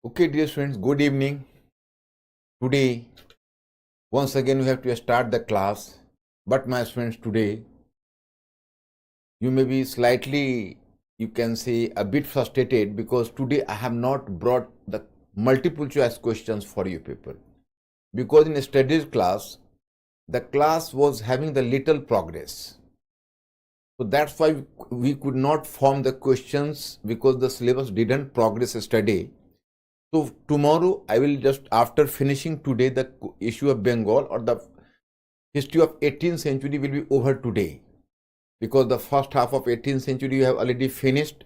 Okay, dear friends, good evening. Today, once again, we have to start the class. But, my friends, today you may be slightly, you can say, a bit frustrated because today I have not brought the multiple choice questions for you people. Because in studies class, the class was having the little progress. So that's why we could not form the questions because the syllabus didn't progress yesterday. So tomorrow I will just after finishing today the issue of Bengal or the history of 18th century will be over today because the first half of 18th century we have already finished.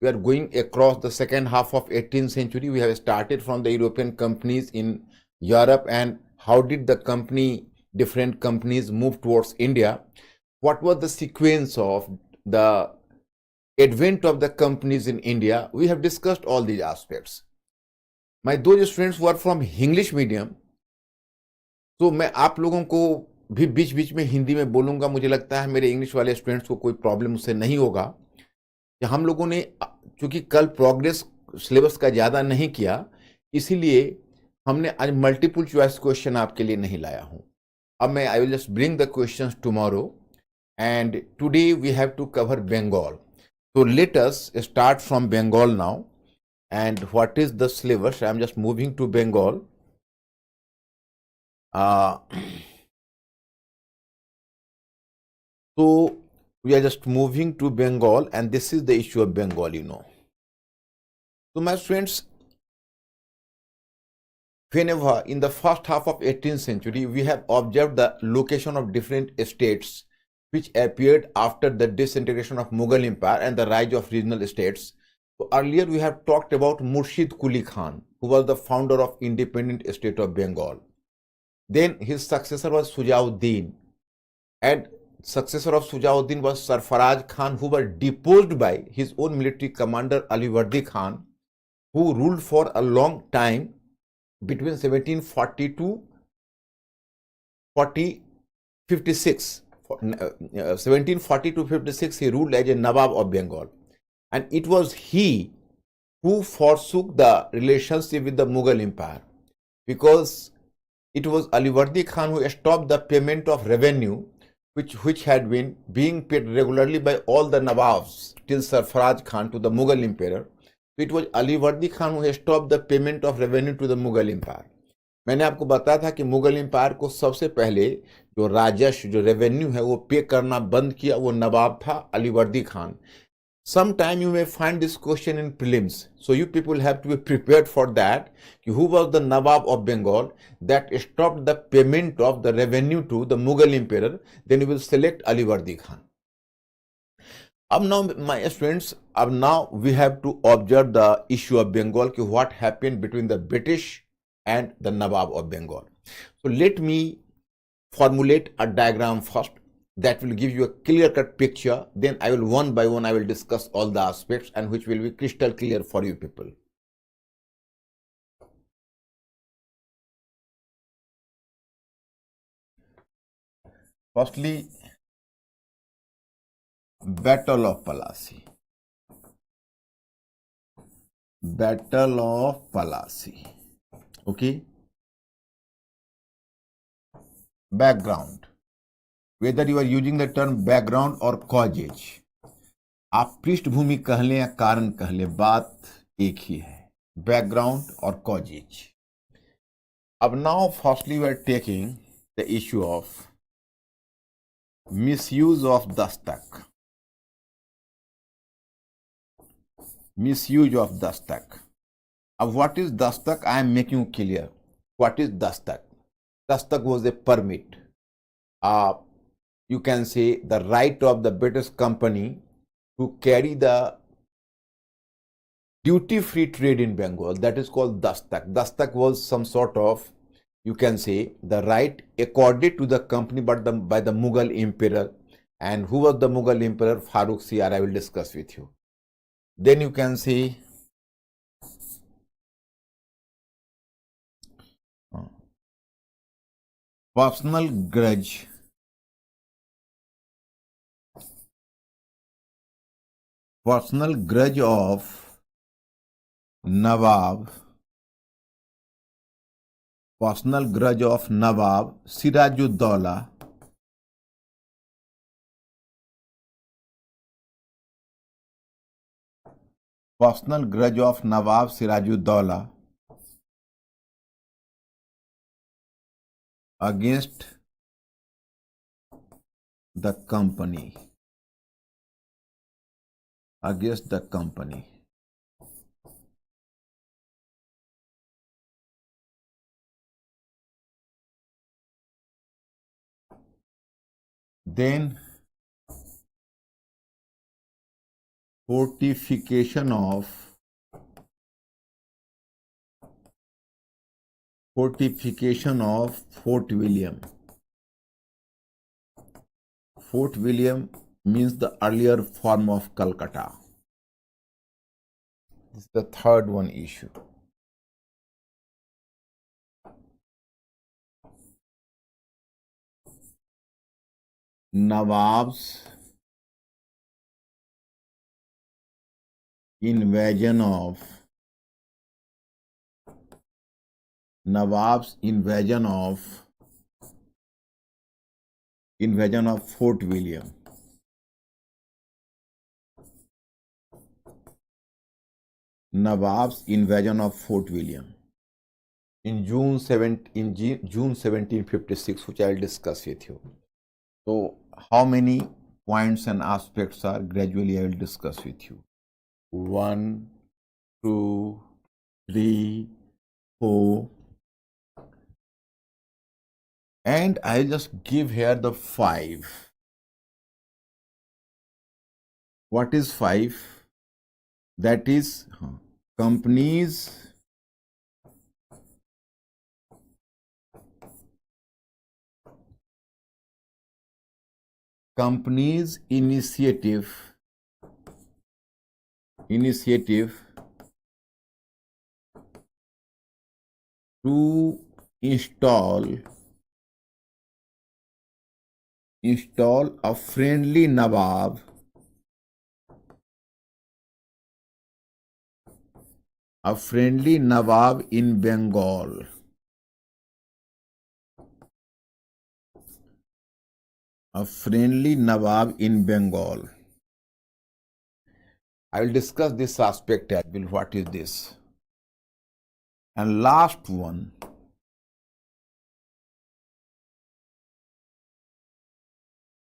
We are going across the second half of 18th century. We have started from the European companies in Europe and how did the different companies move towards India. What was the sequence of the advent of the companies in India? We have discussed all these aspects. My those students who are from English medium, तो मैं आप लोगों को भी बीच बीच में हिंदी में बोलूंगा. मुझे लगता है मेरे इंग्लिश वाले स्टूडेंट्स को कोई प्रॉब्लम उससे नहीं होगा कि हम लोगों ने चूंकि कल प्रोग्रेस सिलेबस का ज़्यादा नहीं किया, इसीलिए हमने आज मल्टीपल चॉइस क्वेश्चन आपके लिए नहीं लाया हूं. अब मैं I will just bring the questions tomorrow and today we have to cover Bengal. So let us start from Bengal now. And what is the syllabus? I am just moving to Bengal. So we are just moving to Bengal, and this is the issue of Bengal, So my friends, whenever in the first half of 18th century, we have observed the location of different states which appeared after the disintegration of Mughal Empire and the rise of regional states. So earlier we have talked about Murshid Quli Khan, who was the founder of independent state of Bengal. Then his successor was Sujauddin, and successor of Sujauddin was Sarfaraz Khan, who was deposed by his own military commander Alivardi Khan, who ruled for a long time between 1740 to 56. 1740 to 56, he ruled as a Nawab of Bengal. And it was he who forsook the relationship with the Mughal Empire, because it was Alivardi Khan who stopped the payment of revenue which had been being paid regularly by all the Nawabs till Sarfaraz Khan to the Mughal Emperor. So it was Alivardi Khan who stopped the payment of revenue to the Mughal Empire. मैंने आपको बताया था कि Mughal empire को सबसे पहले जो राजस्व जो रेवेन्यू है वो पे करना बंद किया, वो नवाब था Alivardi Khan. Sometime you may find this question in prelims, so you people have to be prepared for that. Who was the Nawab of Bengal that stopped the payment of the revenue to the Mughal Emperor? Then you will select Alivardi Khan. Now, my students, now we have to observe the issue of Bengal, what happened between the British and the Nawab of Bengal. So let me formulate a diagram first that will give you a clear-cut picture. Then I will one by one I will discuss all the aspects and which will be crystal clear for you people. Firstly, Battle of Plassey. Battle of Plassey. Okay. Background. Whether you are using the term background or causes, आप पृष्ठभूमि कह लें या कारण कह लें, बात एक ही है, बैकग्राउंड और कॉजेज. अब now firstly we are taking the issue of misuse of Dastak. Misuse of Dastak. What is Dastak? I am making clear. What is Dastak? Dastak was a permit. You can say the right of the British company to carry the duty-free trade in Bengal. That is called Dastak. Dastak was some sort of, you can say, the right accorded to the company but by the Mughal Emperor. And who was the Mughal Emperor? Farooq Siyar. I will discuss with you. Then you can see personal grudge. Personal grudge of Nawab Personal grudge of Nawab Sirajuddaulah personal grudge of Nawab Sirajuddaulah against the company. Then fortification of Fort William. Fort William means the earlier form of Calcutta. This is the third one issue. Nawab's invasion of Fort William. Nawab's invasion of Fort William in June 1756, which I will discuss with you. So, how many points and aspects are gradually I will discuss with you. 1, 2, 3, 4, and I'll just give here the 5. What is 5? That is companies initiative to install a friendly Nawab in Bengal. I will discuss this aspect as well. What is this? And last one,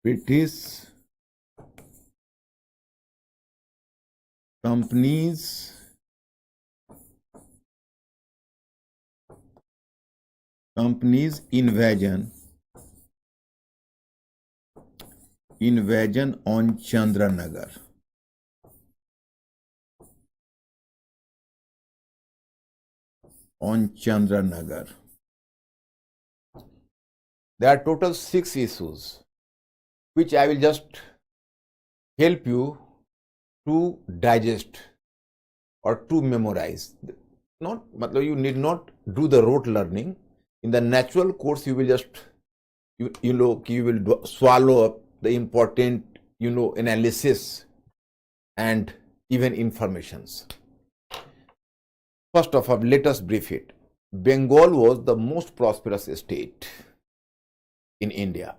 British companies invasion on Chandranagar. There are total 6 issues, which I will just help you to digest or to memorize. You need not do the rote learning. In the natural course, you will just you will swallow up the important analysis and even informations. First of all, let us brief it. Bengal was the most prosperous state in India.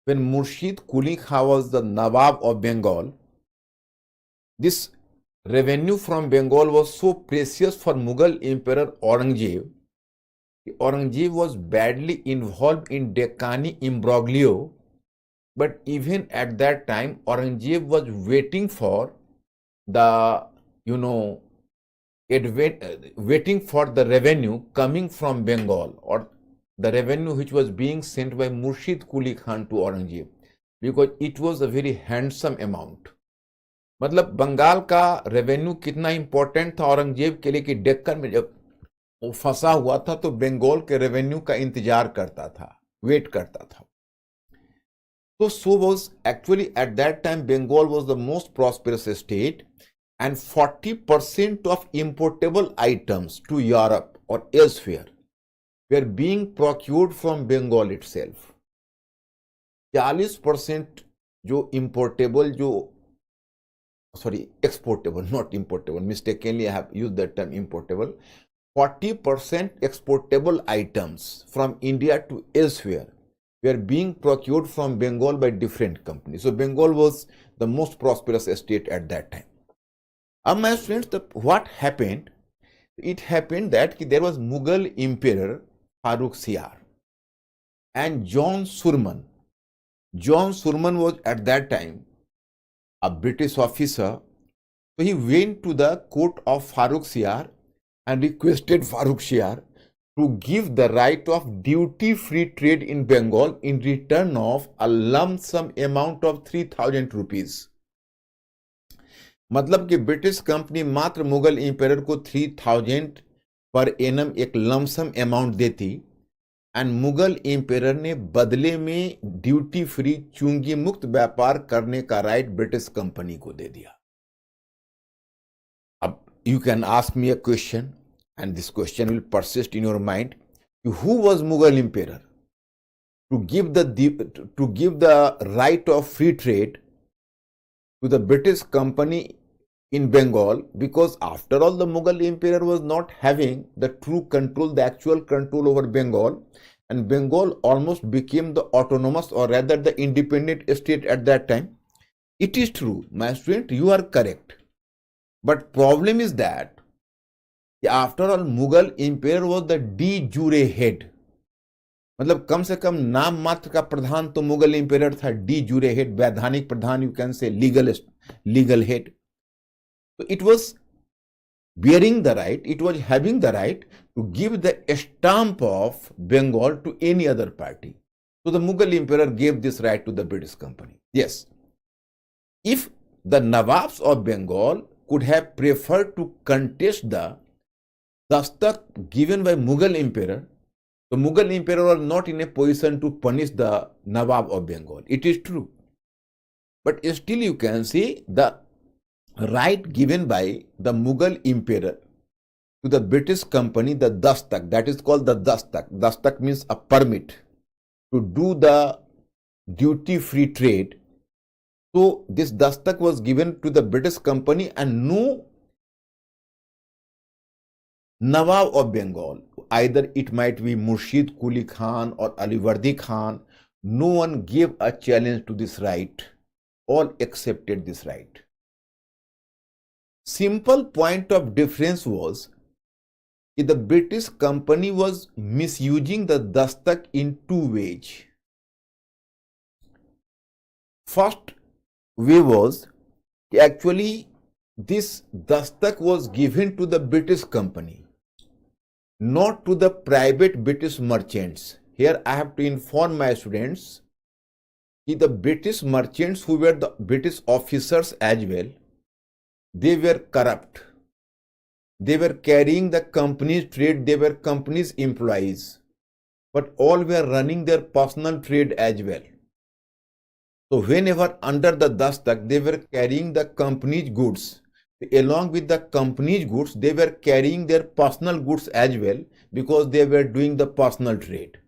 When Murshid Quli Khan was the Nawab of Bengal, this revenue from Bengal was so precious for Mughal Emperor Aurangzeb. Aurangzeb was badly involved in Deccani imbroglio, but even at that time, Aurangzeb was waiting for the waiting for the revenue coming from Bengal, or the revenue which was being sent by Murshid Quli Khan to Aurangzeb, because it was a very handsome amount. मतलब बंगाल का revenue कितना important था औरंगजेब के लिए कि डेक्कन में जब वो फंसा हुआ था तो बंगाल के रेवेन्यू का इंतजार करता था, वेट करता था. So was actually at that time Bengal was the most prosperous state, and 40% of importable items to Europe or elsewhere were being procured from Bengal itself. 40% जो importable exportable, not importable, mistakenly I have used that term importable. 40% exportable items from India to elsewhere were being procured from Bengal by different companies. So Bengal was the most prosperous state at that time. My friends, what happened? It happened that there was Mughal Emperor Farrukh Siyar and John Surman. John Surman was at that time a British officer. So he went to the court of Farrukh Siyar and requested Farrukh Siyar to give the right of duty-free trade in Bengal in return of a lump sum amount of 3,000 rupees. मतलब कि British company मात्र Mughal impair को 3,000 per annum एक lump sum amount देती and Mughal impair ने बदले में duty free चुंगी मुक्त व्यापार करने का राइट ब्रिटिश कंपनी को दे दिया. अब you can ask me a question and this question will persist in your mind. Who was Mughal emperor to give the right of free trade to the British company in Bengal? Because after all, the Mughal emperor was not having the true control, the actual control over Bengal, and Bengal almost became the autonomous or rather the independent state at that time. It is true, my student, you are correct. But problem is that after all, Mughal emperor was the de jure head. मतलब कम से कम नाम मात्र का प्रधान तो Mughal empire था, de jure head, वैधानिक प्रधान, you can say legal head. So it was bearing the right, it was having the right to give the stamp of Bengal to any other party. So the Mughal emperor gave this right to the British company. Yes, if the Nawabs of Bengal could have preferred to contest the dastak given by Mughal emperor, the Mughal emperor was not in a position to punish the Nawab of Bengal. It is true. But still you can see the right given by the Mughal emperor to the British company, the dastak, that is called the dastak. Dastak means a permit to do the duty-free trade. So this dastak was given to the British company and no Nawab of Bengal, either it might be Murshid Quli Khan or Alivardi Khan, no one gave a challenge to this right. All accepted this right. Simple point of difference was that the British company was misusing the dastak in two ways. First way was actually this dastak was given to the British company, not to the private British merchants. Here I have to inform my students that the British merchants who were the British officers as well, they were corrupt. They were carrying the company's trade, they were company's employees, but all were running their personal trade as well. So whenever under the dastak, they were carrying the company's goods. Along with the company's goods, they were carrying their personal goods as well because they were doing the personal trade.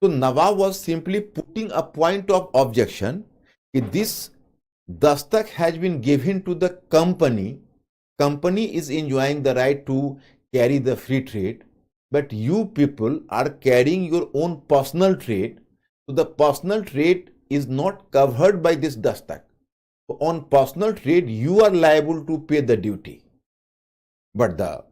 So Nawab was simply putting a point of objection that this dastak has been given to the company. Company is enjoying the right to carry the free trade, but you people are carrying your own personal trade. So the personal trade is not covered by this dastak. On personal trade, you are liable to pay the duty. But the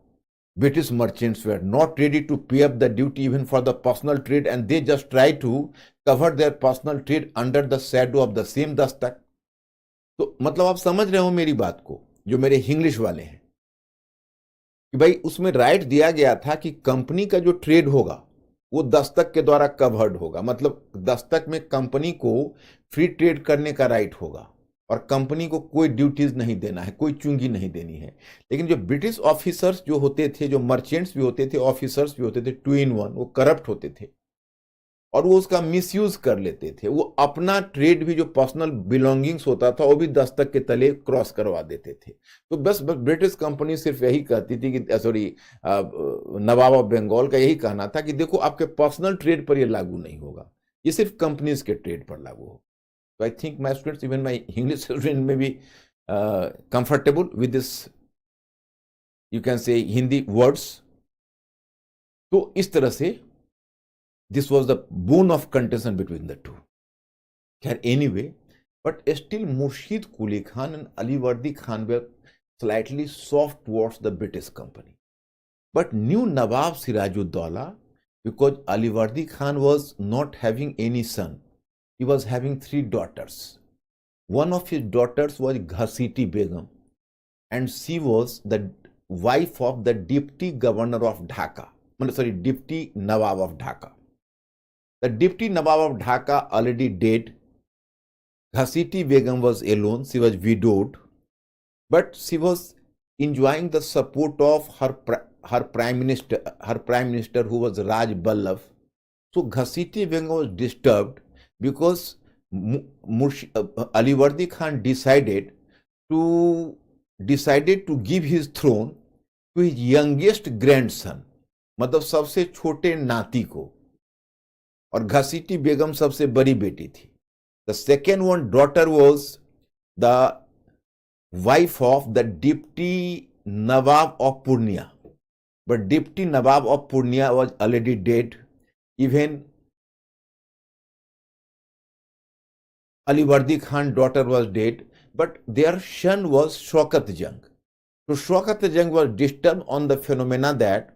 British merchants were not ready to pay up the duty even for the personal trade, and they just try to cover their personal trade under the shadow of the same dastak. तो मतलब आप समझ रहे हो मेरी बात को, जो मेरे इंग्लिश वाले हैं, कि भाई उसमें राइट दिया गया था कि कंपनी का जो ट्रेड होगा वो दस्तक के द्वारा कवर्ड होगा. मतलब दस्तक में कंपनी को फ्री ट्रेड करने का राइट होगा और कंपनी को कोई ड्यूटीज नहीं देना है, कोई चुंगी नहीं देनी है. लेकिन जो ब्रिटिश ऑफिसर्स जो होते थे, जो मर्चेंट्स भी होते थे, ऑफिसर्स भी होते थे, 2 in 1, वो करप्ट होते थे और वो उसका मिसयूज कर लेते थे. वो अपना ट्रेड भी जो पर्सनल बिलोंगिंग्स होता था वो भी दस्तक के तले क्रॉस करवा देते थे. तो बस ब्रिटिश कंपनी सिर्फ यही कहती थी कि सॉरी, नवाब ऑफ बंगाल का यही कहना था कि देखो आपके पर्सनल ट्रेड पर ये लागू नहीं होगा, ये सिर्फ कंपनीज के ट्रेड पर लागू होगा. So I think my students, even my English students, may be comfortable with this, you can say, Hindi words तो इस तरह से this was the bone of contention between the two. Anyway, but still Murshid Quli Khan and Alivardi Khan were slightly soft towards the British company. But new Nawab Sirajuddaulah, because Alivardi Khan was not having any son, he was having 3 daughters. One of his daughters was Ghasiti Begum, and she was the wife of the Deputy Governor of Dhaka, Deputy Nawab of Dhaka. The Deputy Nawab of Dhaka already dead. Ghasiti Begum was alone, she was widowed, but she was enjoying the support of her prime minister who was Raj Ballabh. So Ghasiti Begum was disturbed because Alivardi Khan decided to give his throne to his youngest grandson, मतलब सबसे छोटे नाती को, और घसीटी बेगम सबसे बड़ी बेटी थी. The second one daughter was the wife of the Deputy Nawab of Purnia. But Deputy Nawab of Purnia was already dead. Even Alivardi Khan's daughter was dead, but their son was Shaukat Jung. So Shaukat Jung was disturbed on the phenomena that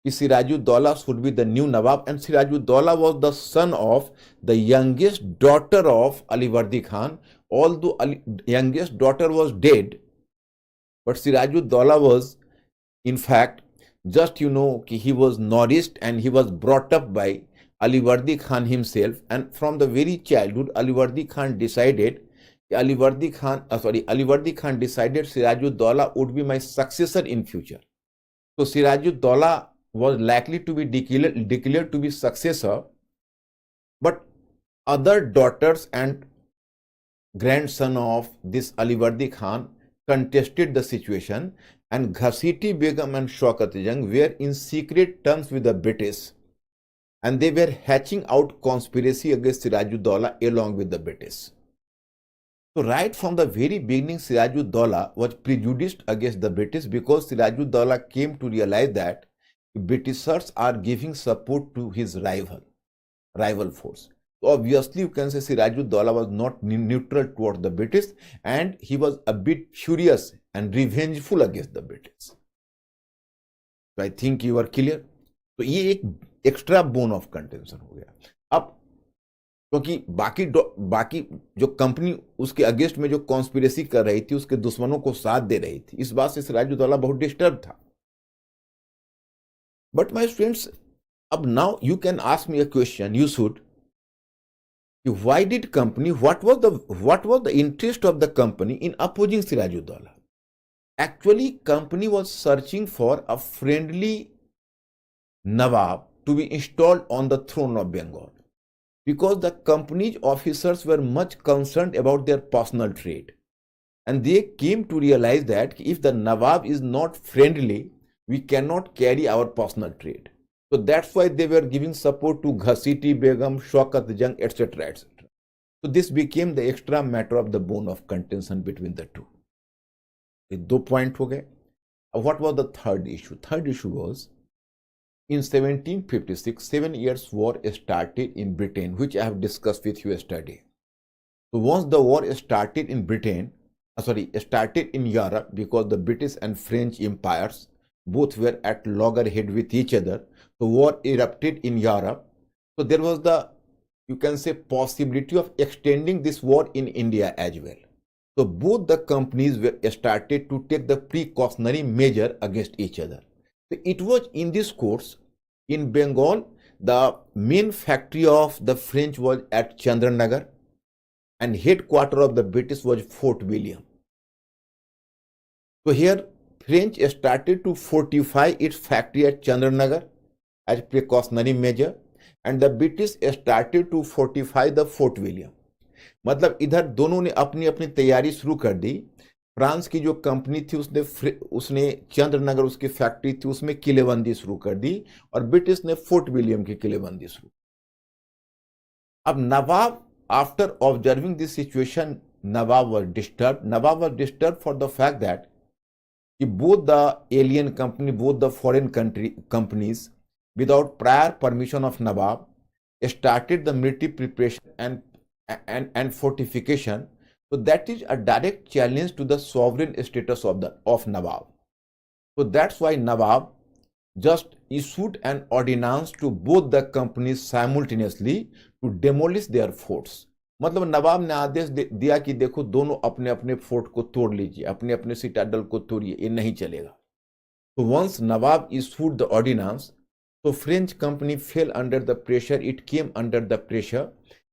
Sirajuddaulah should be the new Nawab, and Sirajuddaulah was the son of the youngest daughter of Alivardi Khan. Although youngest daughter was dead, but Sirajuddaulah was, in fact, just he was nourished and he was brought up by Alivardi Khan himself, and from the very childhood, Alivardi Khan decided Sirajuddaulah would be my successor in future. So Sirajuddaulah was likely to be declared to be successor, but other daughters and grandson of this Alivardi Khan contested the situation, and Ghasiti Begum and Shaukat Jung were in secret terms with the British, and they were hatching out conspiracy against Sirajuddaulah along with the British. So right from the very beginning, Sirajuddaulah was prejudiced against the British because Sirajuddaulah came to realize that Britishers are giving support to his rival force. So obviously, you can say Sirajuddaulah was not neutral toward the British, and he was a bit furious and revengeful against the British. So I think you are clear. तो ये एक extra bone of contention हो गया. अब क्योंकि बाकी जो company उसके अगेंस्ट में जो कॉन्स्पिरेसी कर रही थी, उसके दुश्मनों को साथ दे रही थी, इस बात से सिराजुद्दौला बहुत डिस्टर्ब था. But my friends, अब now you can ask me a question. You should. Why did company? What was the interest of the company in opposing Sirajuddaulah? Actually, company was searching for a friendly Nawab to be installed on the throne of Bengal, because the company's officers were much concerned about their personal trade, and they came to realize that if the Nawab is not friendly, we cannot carry our personal trade. So that's why they were giving support to Ghasiti Begum, Shaukat Jung, etc., etc. So this became the extra matter of the bone of contention between the two. ये 2 point हो गए. What was the third issue? Third issue was in 1756, 7 years war started in Britain, which I have discussed with you yesterday. So once the war started in started in Europe, because the British and French empires both were at loggerhead with each other. So war erupted in Europe. So there was the, you can say, possibility of extending this war in India as well. So both the companies were started to take the precautionary measure against each other. So it was in this course in Bengal, the main factory of the French was at Chandranagar, and headquarter of the British was Fort William. So here French started to fortify its factory at Chandranagar as precautionary measure, and the British started to fortify the Fort William. मतलब इधर दोनों ने अपनी अपनी तैयारी शुरू कर दी. France की जो कंपनी थी उसने चंद्रनगर, उसकी फैक्ट्री थी, उसमें किलेबंदी शुरू कर दी, और ब्रिटिश ने फोर्ट विलियम की किलेबंदी शुरू. अब Nawab, after observing this situation, Nawab was disturbed. Nawab was disturbed for the fact that both the alien company, both the foreign companies, without prior permission of Nawab, started the military preparation and fortification. So that is a direct challenge to the sovereign status of Nawab. So that's why Nawab just issued an ordinance to both the companies simultaneously to demolish their forts. मतलब नवाब ने आदेश दिया कि देखो दोनों अपने अपने fort को तोड़ लीजिए, अपने अपने सिटाडल को तोड़िए, ये नहीं चलेगा. So once Nawab issued the ordinance, so French company fell under the pressure. It came under the pressure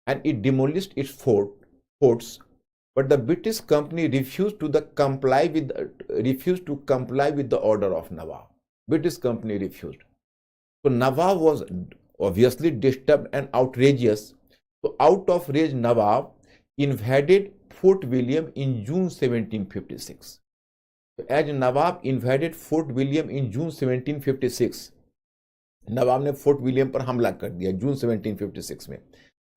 and it demolished its forts. But the British company refused to comply with the order of Nawab. British company refused. So Nawab was obviously disturbed and outrageous. So out of rage, Nawab invaded Fort William in June 1756. So as Nawab invaded Fort William in June 1756, नवाब ने fort William पर हमला कर दिया जून 1756 में.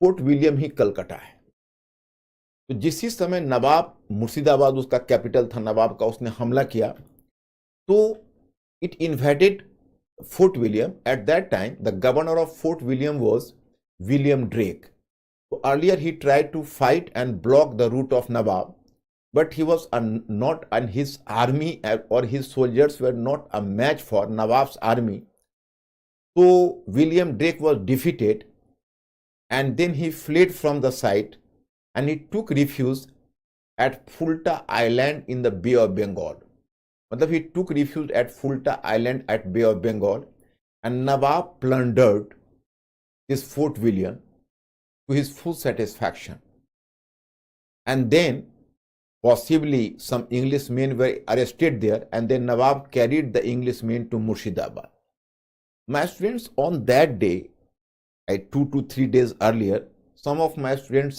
Fort William ही कलकत्ता है. तो जिस समय नवाब मुर्शिदाबाद उसका कैपिटल था नवाब का, उसने हमला किया, तो it invaded Fort William. At that time, the governor of Fort William was William Drake. So earlier he tried to fight and block the route of Nawab, but he was not, and his army or his soldiers were not a match for Nawab's army. So William Drake was defeated, and then he fled from the site and he took refuge at Fulta Island in the Bay of Bengal. मतलब he took refuge at Fulta Island at Bay of Bengal, and Nawab plundered this Fort William to his full satisfaction. And then possibly some Englishmen were arrested there, and then Nawab carried the Englishmen to Murshidabad. My students, on that day, 2 to 3 days earlier, some of my students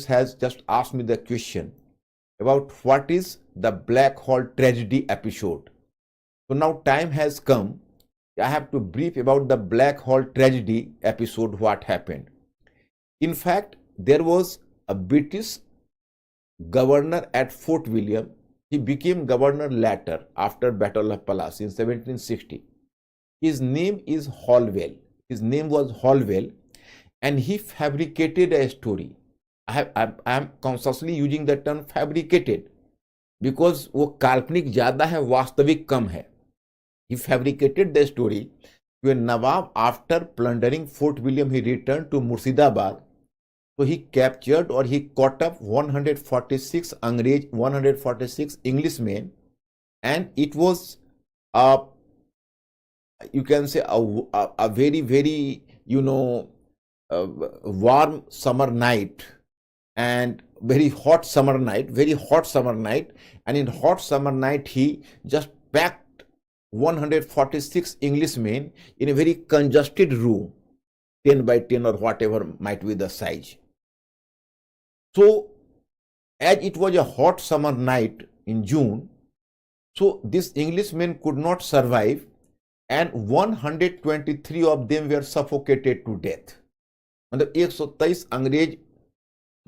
has just asked me the question about what is the Black Hall tragedy episode. So now time has come. I have to brief about the Black Hall tragedy episode, what happened. In fact, there was a British governor at Fort William. He became governor later after Battle of Pallas in 1760. His name is Holwell. His name was Holwell, and he fabricated a story. I am consciously using the term fabricated because वो काल्पनिक ज्यादा है, वास्तविक कम है. He fabricated the story when Nawab, after plundering Fort William, he returned to Murshidabad. So he captured or he caught up 146 Englishmen, and it was you can say a very, very, warm summer night and very hot summer night, and in hot summer night he just packed 146 Englishmen in a very congested room, 10 by 10 or whatever might be the size. So as it was a hot summer night in June, so these Englishmen could not survive, and 123 of them were suffocated to death. मतलब 123 अंग्रेज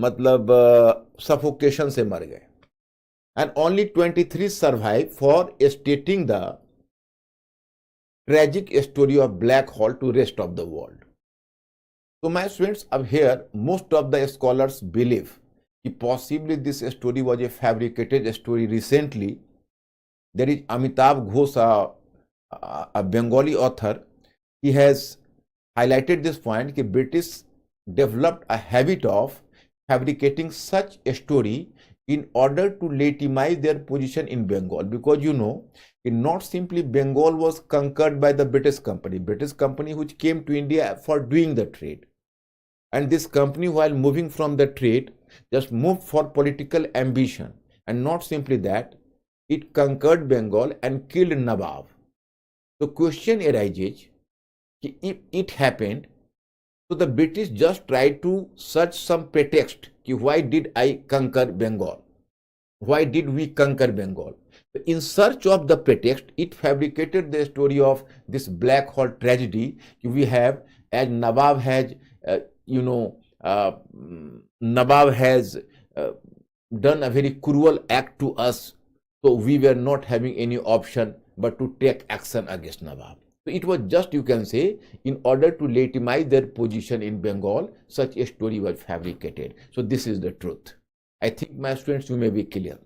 मतलब suffocation से मर गए, and only 23 survived for stating the tragic story of Black Hall to rest of the world. So my students, up here most of the scholars believe that possibly this story was a fabricated story. Recently there is Amitabh Ghosh, a Bengali author. He has highlighted this point that British developed a habit of fabricating such a story in order to legitimize their position in Bengal, because not simply Bengal was conquered by the British company which came to India for doing the trade, and this company, while moving from the trade, just moved for political ambition, and not simply that, it conquered Bengal and killed Nawab. The question arises, if it happened, so the British just tried to search some pretext. Why did I conquer Bengal? Why did we conquer Bengal? In search of the pretext, it fabricated the story of this Black Hall tragedy. We have, as Nawab has, Nawab has done a very cruel act to us, so we were not having any option but to take action against Nawab. So it was just, you can say, in order to legitimize their position in Bengal, such a story was fabricated. So this is the truth. I think, my students, you may be clear.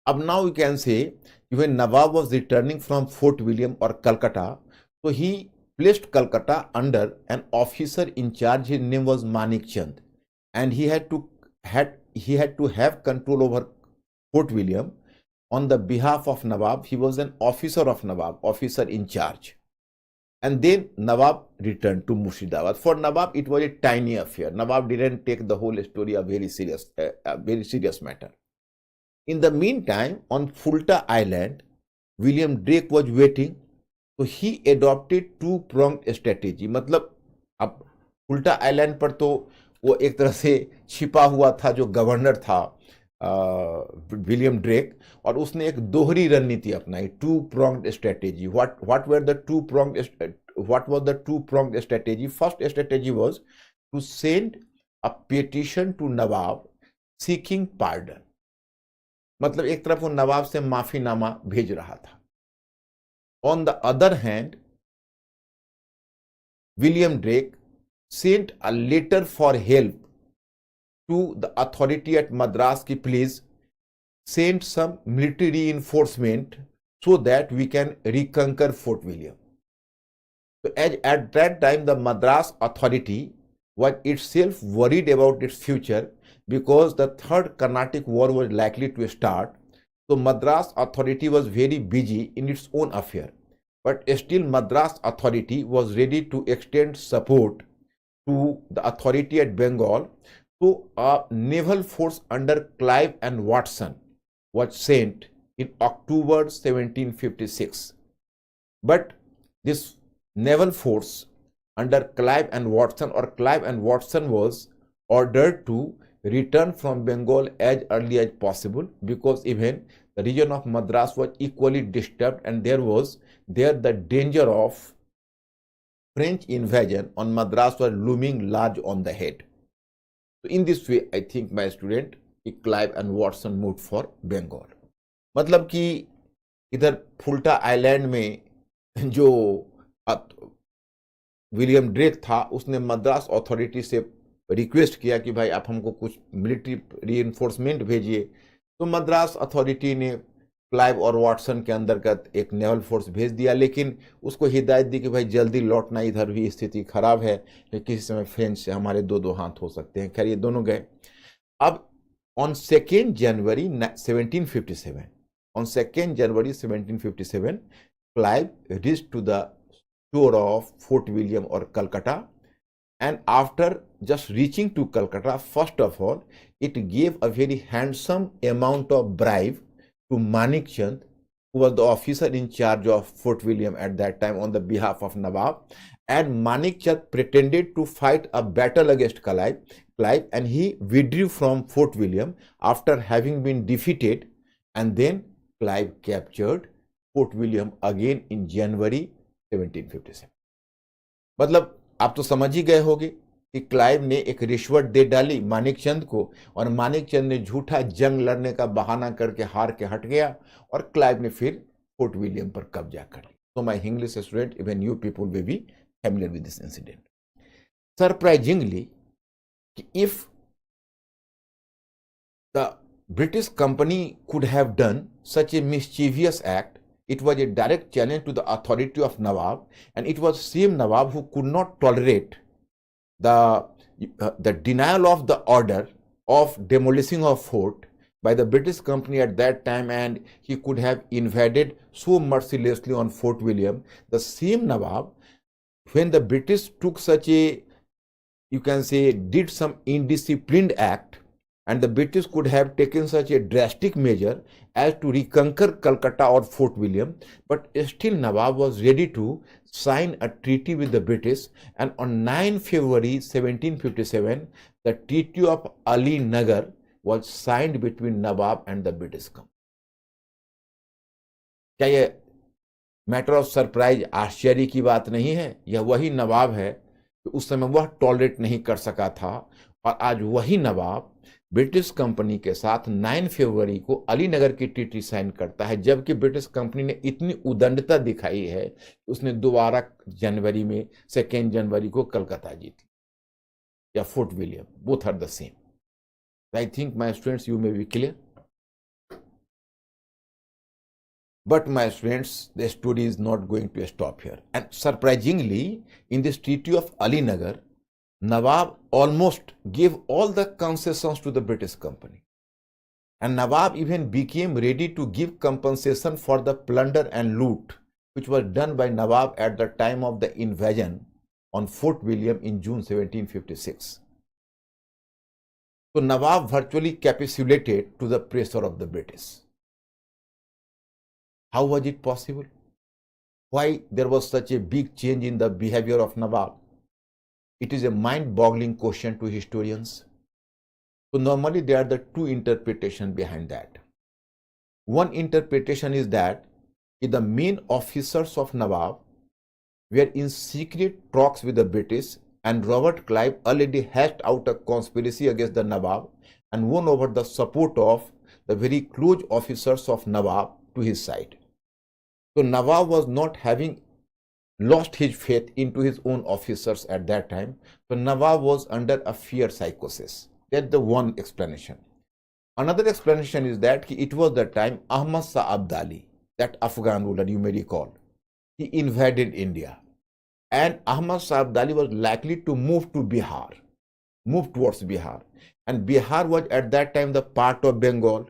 अब now you can say, when Nawab was returning from Fort William or Calcutta, so he placed Calcutta under an officer in charge. His name was Manik Chand, and he had to have control over Fort William on the behalf of Nawab. He was an officer of Nawab, officer in charge. And then Nawab returned to Murshidabad. For Nawab, it was a tiny affair. Nawab didn't take the whole story a very serious matter. In the meantime, on Fulta Island, William Drake was waiting. So he adopted two-pronged strategy. मतलब अब फुल्टा island पर तो वो एक तरह से छिपा हुआ था जो गवर्नर था विलियम ड्रेक, और उसने एक दोहरी रणनीति अपनाई, two pronged strategy. What was the two pronged strategy? First strategy was to send a petition to Nawab seeking pardon. मतलब एक तरफ वो नवाब से माफीनामा भेज रहा था. On the other hand, William Drake sent a letter for help to the authority at Madras ki please send some military reinforcement so that we can reconquer Fort William. So at that time, the Madras authority was itself worried about its future because the third Carnatic war was likely to start. So Madras authority was very busy in its own affair, but still Madras authority was ready to extend support to the authority at Bengal. So a naval force under Clive and Watson was sent in October 1756. But this naval force under Clive and Watson, or Clive and Watson, was ordered to return from Bengal as early as possible, because even the region of Madras was equally disturbed, and there was the danger of French invasion on Madras was looming large on the head. So in this way, I think, my student, Clive and Watson moved for Bengal. मतलब कि इधर फुल्टा island में जो William Drake था, उसने Madras authority से request किया कि भाई आप हमको कुछ मिलिट्री रीइंफोर्समेंट भेजिए. तो मद्रास अथॉरिटी ने क्लाइव और वाटसन के अंतर्गत एक नेवल फोर्स भेज दिया, लेकिन उसको हिदायत दी कि भाई जल्दी लौटना, इधर भी स्थिति खराब है, किसी समय फ्रेंच से हमारे दो हाथ हो सकते हैं. खैर, ये दोनों गए. अब on 2nd January 1757, on 2nd January 1757, Clive reached to the shore of Fort William or Calcutta, and after just reaching to Calcutta, first of all, it gave a very handsome amount of bribe to Manik Chand, who was the officer in charge of Fort William at that time on the behalf of Nawab. And Manik Chand pretended to fight a battle against Clive, and he withdrew from Fort William after having been defeated, and then Clive captured Fort William again in January 1757. मतलब आप तो समझ ही गए होंगे कि Clive ने एक रिश्वत दे डाली मानिक चंद को, और मानिक चंद ने झूठा जंग लड़ने का बहाना करके हार के हट गया, और क्लाइव ने फिर फोर्ट विलियम पर कब्जा कर लिया. So my English student, even you people may be familiar with this incident. Surprisingly, if the British company could have done such a mischievous act, it was a direct challenge to the authority of Nawab, and it was same Nawab who could not tolerate the denial of the order of demolishing of fort by the British company at that time, and he could have invaded so mercilessly on Fort William. The same Nawab, when the British took such a, you can say, did some indisciplined act, and the British could have taken such a drastic measure as to reconquer Calcutta or Fort William, but still Nawab was ready to sign a treaty with the British, and on 9 February 1757, the Treaty of Ali Nagar was signed between Nawab and the British company. क्या ये matter of surprise, आश्चर्य की बात नहीं है? यह वही नवाब है कि उस समय वह टॉलरेट नहीं कर सका था और आज वही नवाब ब्रिटिश कंपनी के साथ 9 फरवरी को अली नगर की ट्रीटी साइन करता है, जबकि ब्रिटिश कंपनी ने इतनी उदंडता दिखाई है कि उसने दोबारा जनवरी में 2 जनवरी को कलकत्ता जीती या Fort William, both are the same. I think my students you may be clear, but my students, the story is not going to stop here. And surprisingly, in this treaty of Ali Nagar, Nawab almost gave all the concessions to the British company. And Nawab even became ready to give compensation for the plunder and loot which was done by Nawab at the time of the invasion on Fort William in June 1756. So Nawab virtually capitulated to the pressure of the British. How was it possible? Why there was such a big change in the behavior of Nawab? It is a mind-boggling question to historians. So normally there are the two interpretations behind that. One interpretation is that the main officers of Nawab were in secret talks with the British, and Robert Clive already hatched out a conspiracy against the Nawab and won over the support of the very close officers of Nawab to his side. So Nawab was not having lost his faith into his own officers at that time. So Nawab was under a fear psychosis. That's the one explanation. Another explanation is that it was the time Ahmad Shah Abdali, that Afghan ruler you may recall, he invaded India. And Ahmad Shah Abdali was likely to move to Bihar, move towards Bihar. And Bihar was at that time the part of Bengal.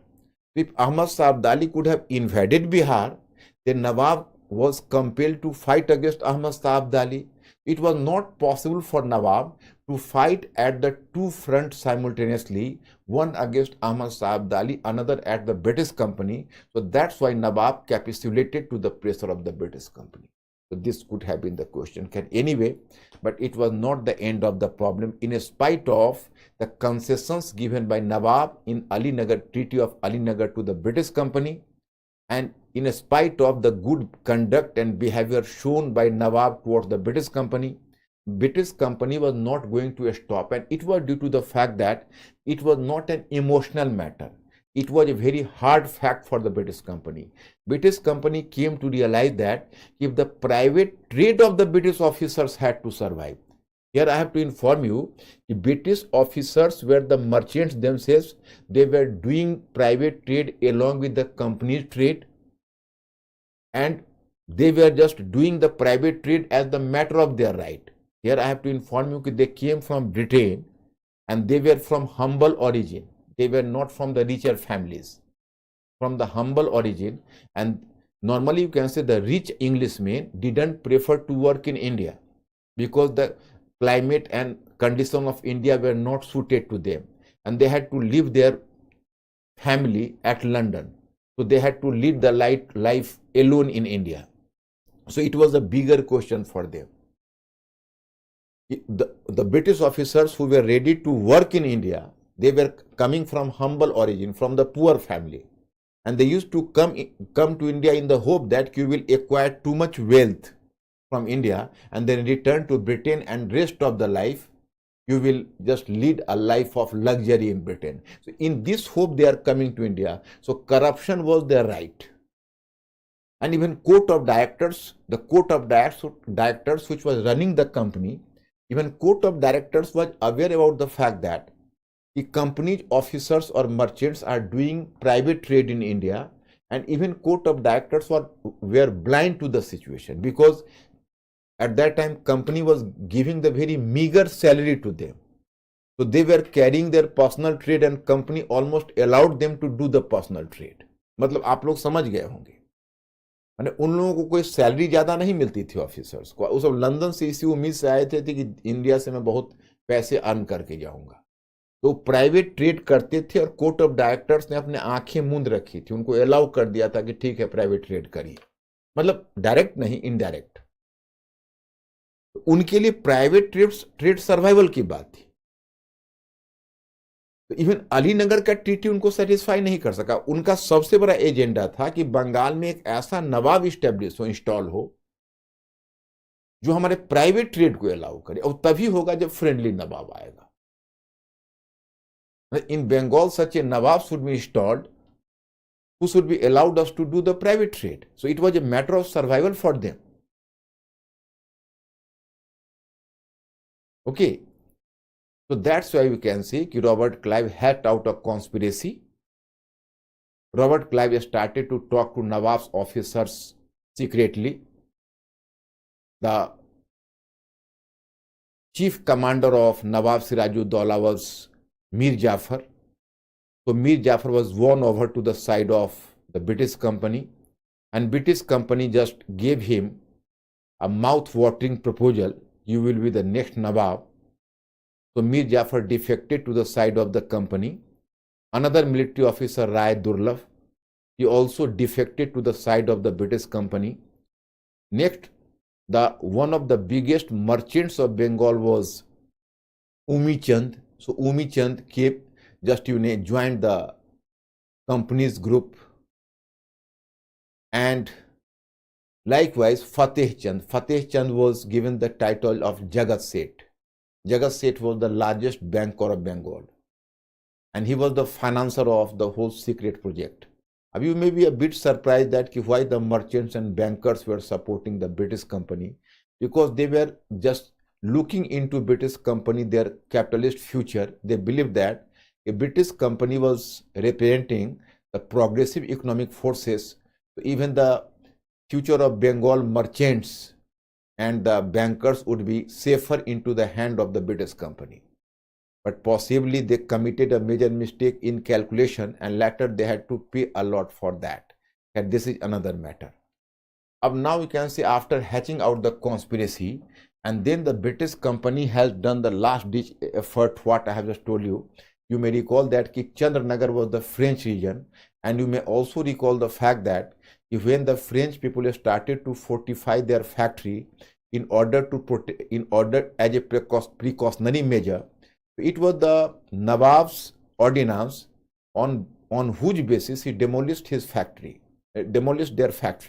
If Ahmad Shah Abdali could have invaded Bihar, then Nawab was compelled to fight against Ahmad Shah Abdali. It was not possible for Nawab to fight at the two fronts simultaneously, one against Ahmad Shah Abdali, another at the British company. So that's why Nawab capitulated to the pressure of the British company. So this could have been the question. Anyway, but it was not the end of the problem. In spite of the concessions given by Nawab in Ali Nagar, Treaty of Ali Nagar to the British company, and in spite of the good conduct and behavior shown by Nawab towards the British company was not going to stop, and it was due to the fact that it was not an emotional matter. It was a very hard fact for the British company. British company came to realize that if the private trade of the British officers had to survive, here I have to inform you, the British officers were the merchants themselves. They were doing private trade along with the company's trade, and they were just doing the private trade as the matter of their right. Here I have to inform you that they came from Britain and they were from humble origin. They were not from the richer families, from the humble origin. And normally you can say the rich Englishmen didn't prefer to work in India because the climate and condition of India were not suited to them, and they had to leave their family at London. So they had to lead the life alone in India. So it was a bigger question for them. The British officers who were ready to work in India, they were coming from humble origin, from the poor family. And they used to come to India in the hope that you will acquire too much wealth from India and then return to Britain, and rest of the life you will just lead a life of luxury in Britain. So in this hope they are coming to India. So corruption was their right. And even court of directors, the court of directors which was running the company, even court of directors was aware about the fact that the company's officers or merchants are doing private trade in India, and even court of directors were blind to the situation, because at that time company was giving the very meager salary to them. So they were carrying their personal trade and company almost allowed them to do the personal trade. मतलब आप लोग समझ गए होंगे, माने उन लोगों को कोई सैलरी ज्यादा नहीं मिलती थी ऑफिसर्स को। वो सब लंदन से इसी उम्मीद से आए थे कि इंडिया से मैं बहुत पैसे अर्न करके जाऊंगा। तो प्राइवेट ट्रेड करते थे और कोर्ट ऑफ डायरेक्टर्स ने अपने आंखें मूंद रखी थी, उनको अलाउ कर दिया था कि ठीक है प्राइवेट ट्रेड करिए, मतलब डायरेक्ट नहीं इनडायरेक्ट। उनके लिए प्राइवेट ट्रेड सर्वाइवल की बात थी। तो इवन अली नगर का ट्रीटी उनको सेटिस्फाई नहीं कर सका। उनका सबसे बड़ा एजेंडा था कि बंगाल में एक ऐसा नवाब इस्टेब्लिश हो, इंस्टॉल हो, जो हमारे प्राइवेट ट्रेड को अलाउ करे, और तभी होगा जब फ्रेंडली नवाब आएगा। In Bengal, such a Nawab should be installed who should be allowed us to do the private trade. So it was a matter of survival for them. Okay. So that's why we can say that Robert Clive hatched out a conspiracy. Robert Clive started to talk to Nawab's officers secretly. The chief commander of Nawab Sirajuddaulah was Mir Jafar. So Mir Jafar was won over to the side of the British company, and British company just gave him a mouth-watering proposal: you will be the next Nawab. So Mir Jafar defected to the side of the company. Another military officer, Rai Durlab, he also defected to the side of the British company. Next, one of the biggest merchants of Bengal was Umi Chand. So Umi Chand joined the company's group. And likewise, Fateh Chand. Fateh Chand was given the title of Jagat Seth. Jagat Seth was the largest banker of Bengal, and he was the financer of the whole secret project. You may be a bit surprised that why the merchants and bankers were supporting the British company, because they were just looking into British company, their capitalist future. They believed that a British company was representing the progressive economic forces. So even the future of Bengal merchants and the bankers would be safer into the hand of the British company. But possibly they committed a major mistake in calculation, and later they had to pay a lot for that. And this is another matter. Now we can say, after hatching out the conspiracy, and then the British company has done the last ditch effort, what I have just told you. You may recall that Chandranagar was the French region, and you may also recall the fact that when the French people started to fortify their factory in order as a precautionary measure, it was the Nawab's ordinance on whose basis he demolished his factory, demolished their fort.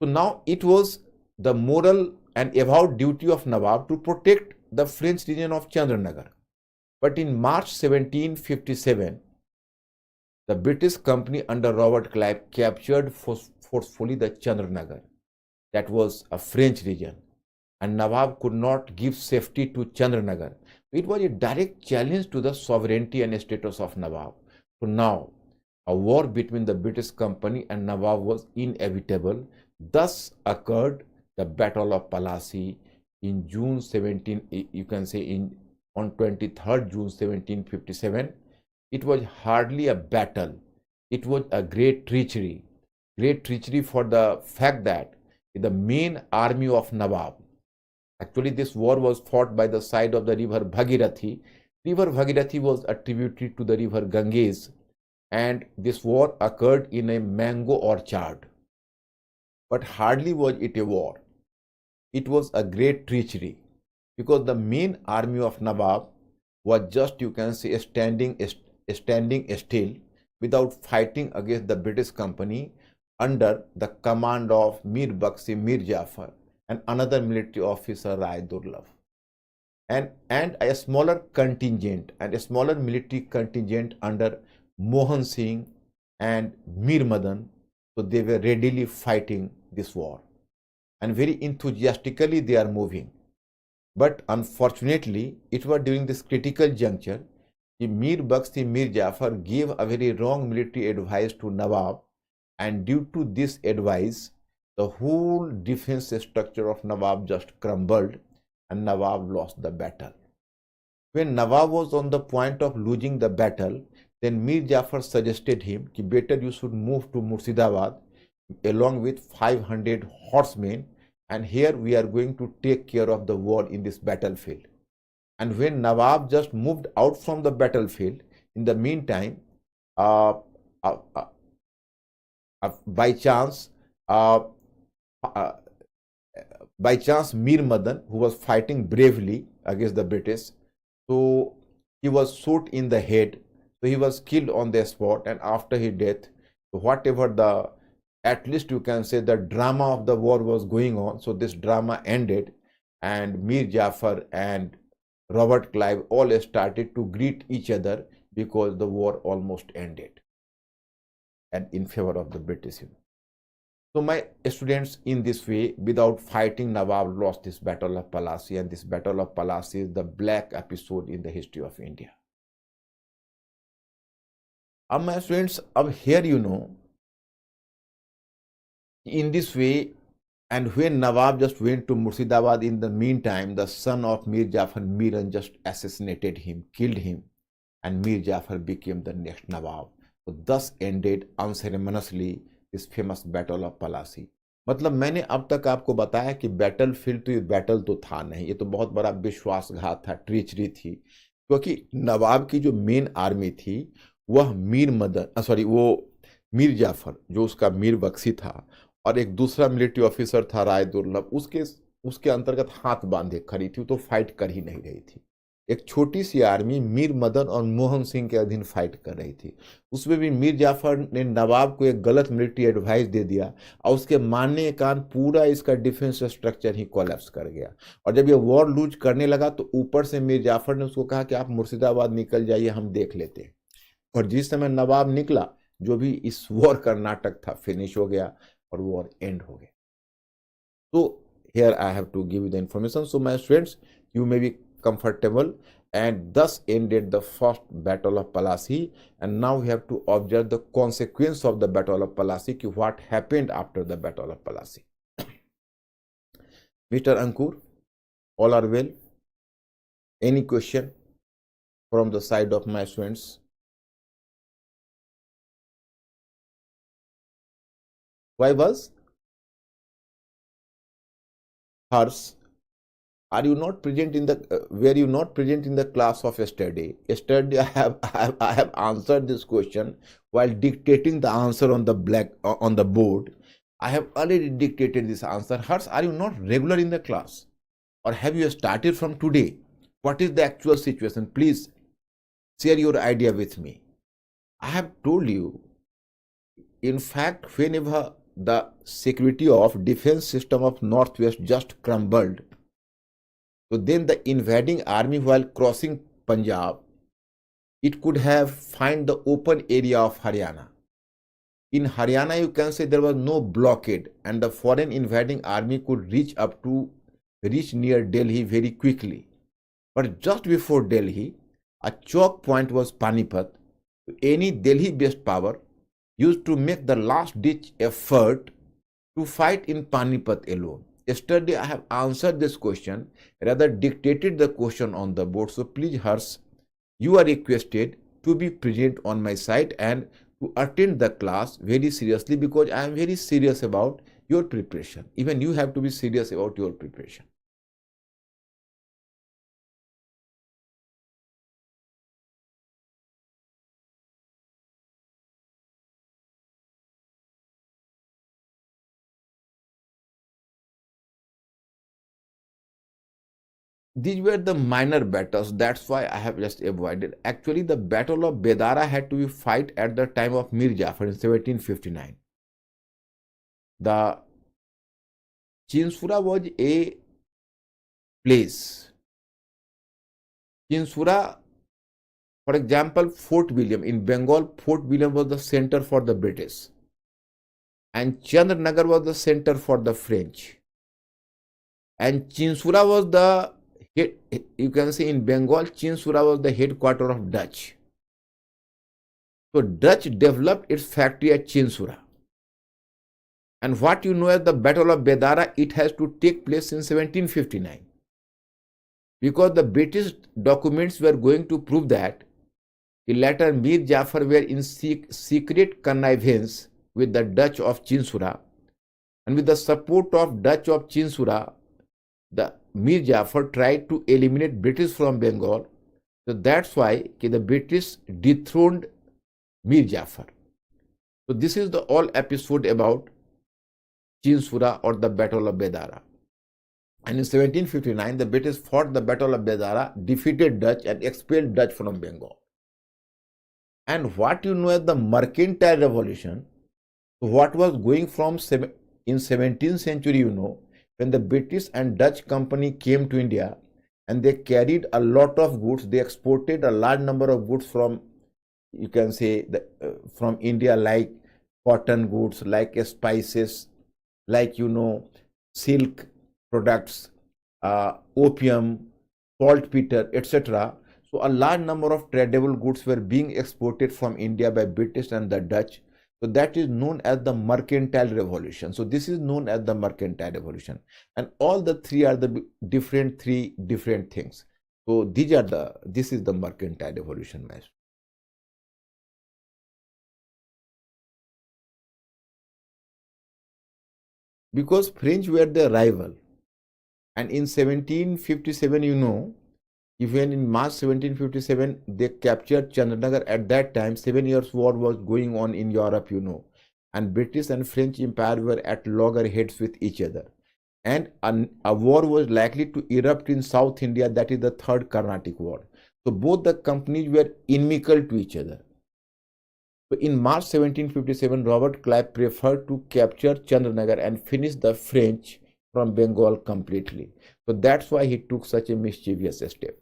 So now it was the moral and avowed duty of Nawab to protect the French region of Chandranagar. But in March 1757, the British company under Robert Clive captured forcefully the Chandranagar. That was a French region, and Nawab could not give safety to Chandranagar. It was a direct challenge to the sovereignty and status of Nawab. So now, a war between the British company and Nawab was inevitable. Thus occurred the Battle of Plassey in June 17, you can say on 23rd June 1757. It was hardly a battle. It was a great treachery for the fact that the main army of Nawab, actually this war was fought by the side of the river Bhagirathi. River Bhagirathi was a tributary to the river Ganges, and this war occurred in a mango orchard. But hardly was it a war. It was a great treachery, because the main army of Nawab was just, you can say, standing still without fighting against the British company under the command of Mir Bakshi Mir Jafar and another military officer, Rai Durlab, and a smaller contingent and a smaller military contingent under Mohan Singh and Mir Madan. So they were readily fighting this war, and very enthusiastically they are moving. But unfortunately, it was during this critical juncture Mir Bakshi Mir Jafar gave a very wrong military advice to Nawab, and due to this advice, the whole defense structure of Nawab just crumbled, and Nawab lost the battle. When Nawab was on the point of losing the battle, then Mir Jafar suggested him that better you should move to Murshidabad along with 500 horsemen, and here we are going to take care of the war in this battlefield. And when Nawab just moved out from the battlefield, in the meantime, by chance, Mir Madan, who was fighting bravely against the British, so he was shot in the head. So he was killed on the spot, and after his death, whatever at least you can say the drama of the war was going on, so this drama ended, and Mir Jafar and Robert Clive all started to greet each other because the war almost ended and in favor of the British. So my students, in this way, without fighting, Nawab lost this Battle of Plassey, and this Battle of Plassey is the black episode in the history of India. My students, here in this way, and when Nawab just went to Murshidabad, in the meantime, the son of Mir Jafar, Miran, just assassinated him, killed him, and Mir Jafar became the next Nawab. So thus ended unceremoniously इस famous battle of Palasi. मतलब मैंने अब तक आपको बताया कि battle field तो ये बैटल तो था नहीं, ये तो बहुत बड़ा विश्वासघात था, ट्रीचरी थी, क्योंकि नवाब की जो मेन आर्मी थी वह वो मीर जाफर जो उसका मीर बख्शी था और एक दूसरा मिलिट्री ऑफिसर था राय दुर्लभ, उसके अंतर्गत हाथ बांधे खड़ी थी, तो फाइट कर ही नहीं रही थी। एक छोटी सी आर्मी मीर मदन और मोहन सिंह के अधीन फाइट कर रही थी। उसमें भी मीर जाफर ने नवाब को एक गलत मिलिट्री एडवाइस दे दिया और उसके मानने के कारण पूरा इसका डिफेंस स्ट्रक्चर ही कोलैप्स कर गया। और जब ये वॉर लूज करने लगा तो ऊपर से मीर जाफर ने उसको कहा कि आप मुर्शिदाबाद निकल जाइए, हम देख लेते हैं। और जिस समय नवाब निकला, जो भी इस वॉर का नाटक था फिनिश हो गया और वॉर एंड हो गया। तो here I have to give you the information. So my students, you may be comfortable, and thus ended the first battle of Plassey. And now we have to observe the consequence of the battle of Plassey, what happened after the battle of Plassey. Mr. Ankur, all are well? Any question from the side of my students? Why was Harsh, are you not present in the were you not present in the class of yesterday? Yesterday I have answered this question while dictating the answer on the board. I have already dictated this answer. Harsh, are you not regular in the class, or have you started from today? What is the actual situation? Please share your idea with me. I have told you, in fact, whenever the security of defense system of Northwest just crumbled, so then the invading army, while crossing Punjab, it could have find the open area of Haryana. In Haryana, you can say there was no blockade, and the foreign invading army could reach near Delhi very quickly. But just before Delhi, a choke point was Panipat. Any Delhi-based power used to make the last-ditch effort to fight in Panipat alone. Yesterday, I have answered this question, rather dictated the question on the board. So please, Harsh, you are requested to be present on my side and to attend the class very seriously, because I am very serious about your preparation. Even you have to be serious about your preparation. These were the minor battles. That's why I have just avoided. Actually, the Battle of Bedara had to be fought at the time of Mir Jafar in 1759. The Chinsura was a place. Chinsura, for example, Fort William in Bengal, Fort William was the center for the British, and Chandranagar was the center for the French, and Chinsura was the, you can say in Bengal, Chinsura was the headquarters of Dutch. So Dutch developed its factory at Chinsura. And what you know as the Battle of Bedara, it has to take place in 1759. Because the British documents were going to prove that the latter Mir Jafar were in secret connivance with the Dutch of Chinsura, and with the support of Dutch of Chinsura, the Mir Jafar tried to eliminate British from Bengal. So that's why the British dethroned Mir Jafar. So this is the all episode about Chinsura or the Battle of Bedara. And in 1759, the British fought the Battle of Bedara, defeated Dutch and expelled Dutch from Bengal. And what you know as the Mercantile Revolution, what was going from in 17th century, when the British and Dutch company came to India, and they carried a lot of goods. They exported a large number of goods from, you can say, from India, like cotton goods, like spices, like silk products, opium, saltpeter, etc. So a large number of tradable goods were being exported from India by British and the Dutch. So that is known as the Mercantile Revolution. So this is known as the Mercantile Revolution, and all the three are the three different things. So this is the Mercantile Revolution, guys. Because French were the rival, and in 1757, even in March 1757, they captured Chandanagar. At that time, 7 years war was going on in Europe, and British and French Empire were at loggerheads with each other. And a war was likely to erupt in South India, that is the Third Carnatic War. So both the companies were inimical to each other. So in March 1757, Robert Clive preferred to capture Chandanagar and finish the French from Bengal completely. So that's why he took such a mischievous step.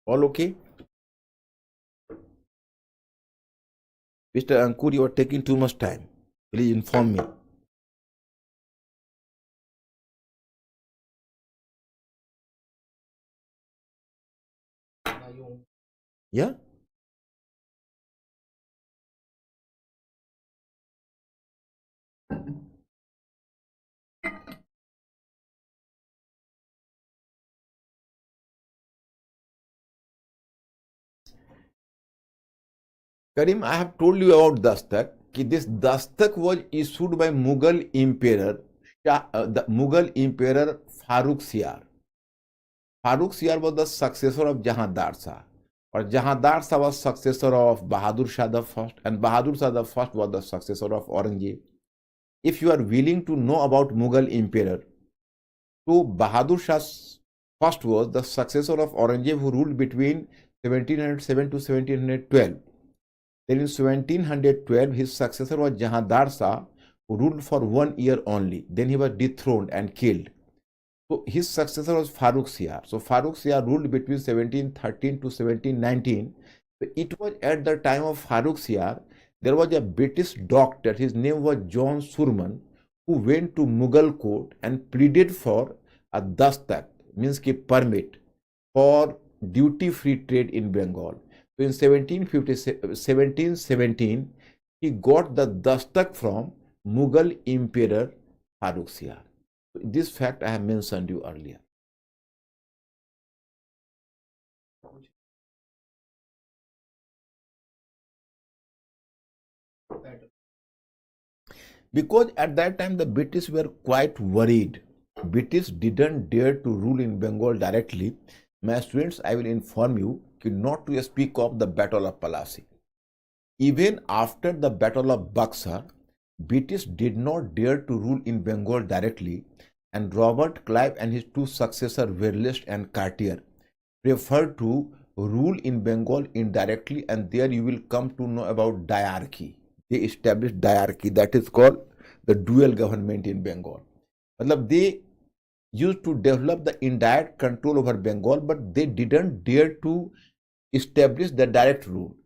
All okay? Mr. Ankur, you are taking too much time. Please inform me. Yeah? Karim, I have told you about Dastak. This Dastak was issued by Mughal Emperor, the Mughal Emperor Farooq Siyar. Farooq Siyar was the successor of Jahandar Shah, or Jahandar Shah was successor of Bahadur Shah the First, and Bahadur Shah the First was the successor of Aurangzeb. If you are willing to know about Mughal Emperor, so Bahadur Shah first was the successor of Aurangzeb, who ruled between 1707 to 1712. Then in 1712, his successor was Jahandar Shah, who ruled for 1 year only. Then he was dethroned and killed. So his successor was Farooq Siyar. So Farooq Siyar ruled between 1713 to 1719. So it was at the time of Farooq Siyar, there was a British doctor, his name was John Surman, who went to Mughal court and pleaded for a dastak, means ki permit, for duty-free trade in Bengal. So in 1717, he got the dastak from Mughal Emperor Farooq Siyar. This fact I have mentioned you earlier. Because at that time the British were quite worried. British didn't dare to rule in Bengal directly. My students, I will inform you not to speak of the Battle of Plassey. Even after the Battle of Buxar, British did not dare to rule in Bengal directly, and Robert Clive and his two successors, Verlest and Cartier, preferred to rule in Bengal indirectly, and there you will come to know about diarchy. They established diarchy, that is called the dual government in Bengal. They used to develop the indirect control over Bengal, but they didn't dare to establish the direct rule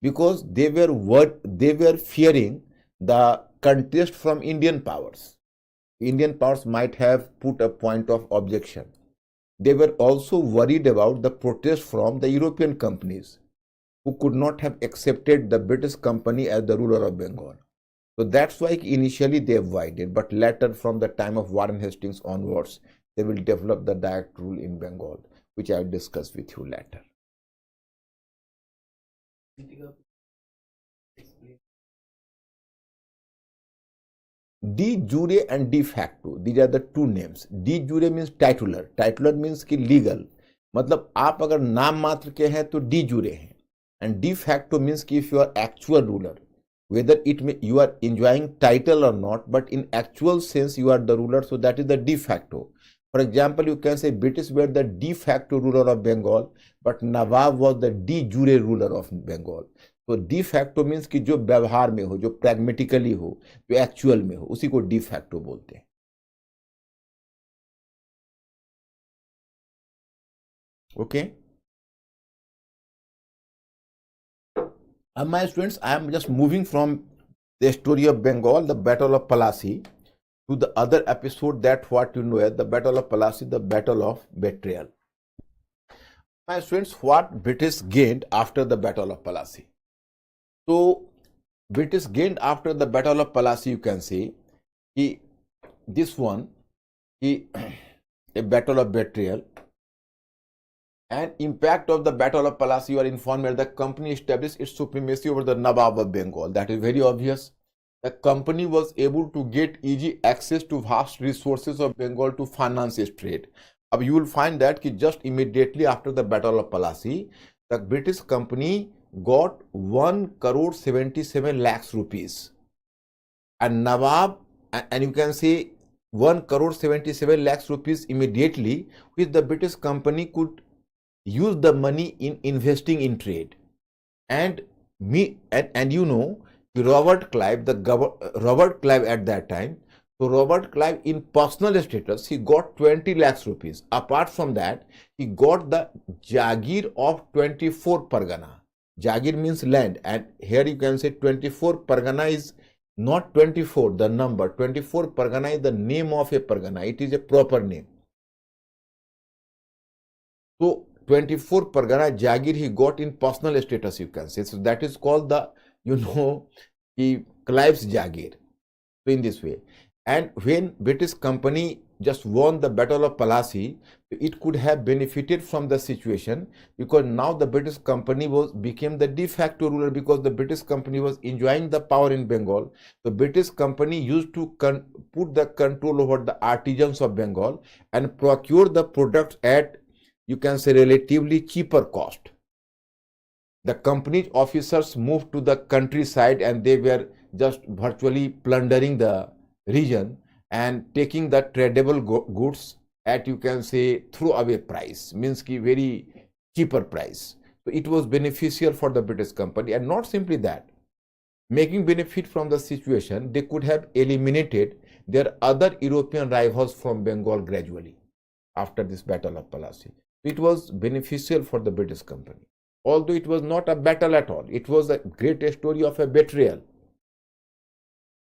because they were fearing the contest from Indian powers. Indian powers might have put a point of objection. They were also worried about the protest from the European companies, who could not have accepted the British company as the ruler of Bengal. So that's why initially they avoided, but later, from the time of Warren Hastings onwards, they will develop the direct rule in Bengal, which I will discuss with you later. De jure and de facto, these are the two names. De jure means titular. Titular means कि legal. मतलब आप अगर नाम मात्र के हैं तो de jure हैं. And de facto means कि if you are actual ruler, whether you are enjoying title or not, but in actual sense you are the ruler, so that is the de facto. For example, you can say British were the de facto ruler of Bengal, but Nawab was the de jure ruler of Bengal. तो de facto means कि जो व्यवहार में हो, जो pragmatically हो, जो actual में हो, उसी को डी फैक्टो बोलते हैं. Okay. My students, I am just moving from the story of Bengal, the Battle of Palasi, to the other episode that what you know as the Battle of Palasi, the Battle of Betrayal. My students, what British gained after the Battle of Palasi? So, British gained after the Battle of Palasi, you can say, this one, a Battle of Betrayal, and impact of the Battle of Palasi, you are informed that the company established its supremacy over the Nawab of Bengal. That is very obvious. The company was able to get easy access to vast resources of Bengal to finance its trade. Now you will find that just immediately after the Battle of Palasi, the British company got 1 crore 77 lakhs rupees. And Nawab, and you can say 1 crore 77 lakhs rupees immediately, which the British company could use the money in investing in trade. And you know, Robert Clive, Robert Clive at that time, so Robert Clive in personal status, he got 20 lakhs rupees. Apart from that, he got the Jagir of 24 Pargana. Jagir means land, and here you can say 24 Pargana is not 24, the number. 24 Pargana is the name of a Pargana. It is a proper name. So 24 Pargana Jagir he got in personal status, you can say. So that is called the, Clive's Jagir. So in this way. And when British company just won the Battle of Palasi, it could have benefited from the situation, because now the British company became the de facto ruler, because the British company was enjoying the power in Bengal. The British company used to put the control over the artisans of Bengal and procure the products at, you can say, relatively cheaper cost. The company's officers moved to the countryside and they were just virtually plundering the region and taking the tradable goods at, you can say, throwaway price, means ki very cheaper price. So it was beneficial for the British company. And not simply that, making benefit from the situation, they could have eliminated their other European rivals from Bengal gradually after this Battle of Palasi. It was beneficial for the British company. Although it was not a battle at all, it was a great story of a betrayal.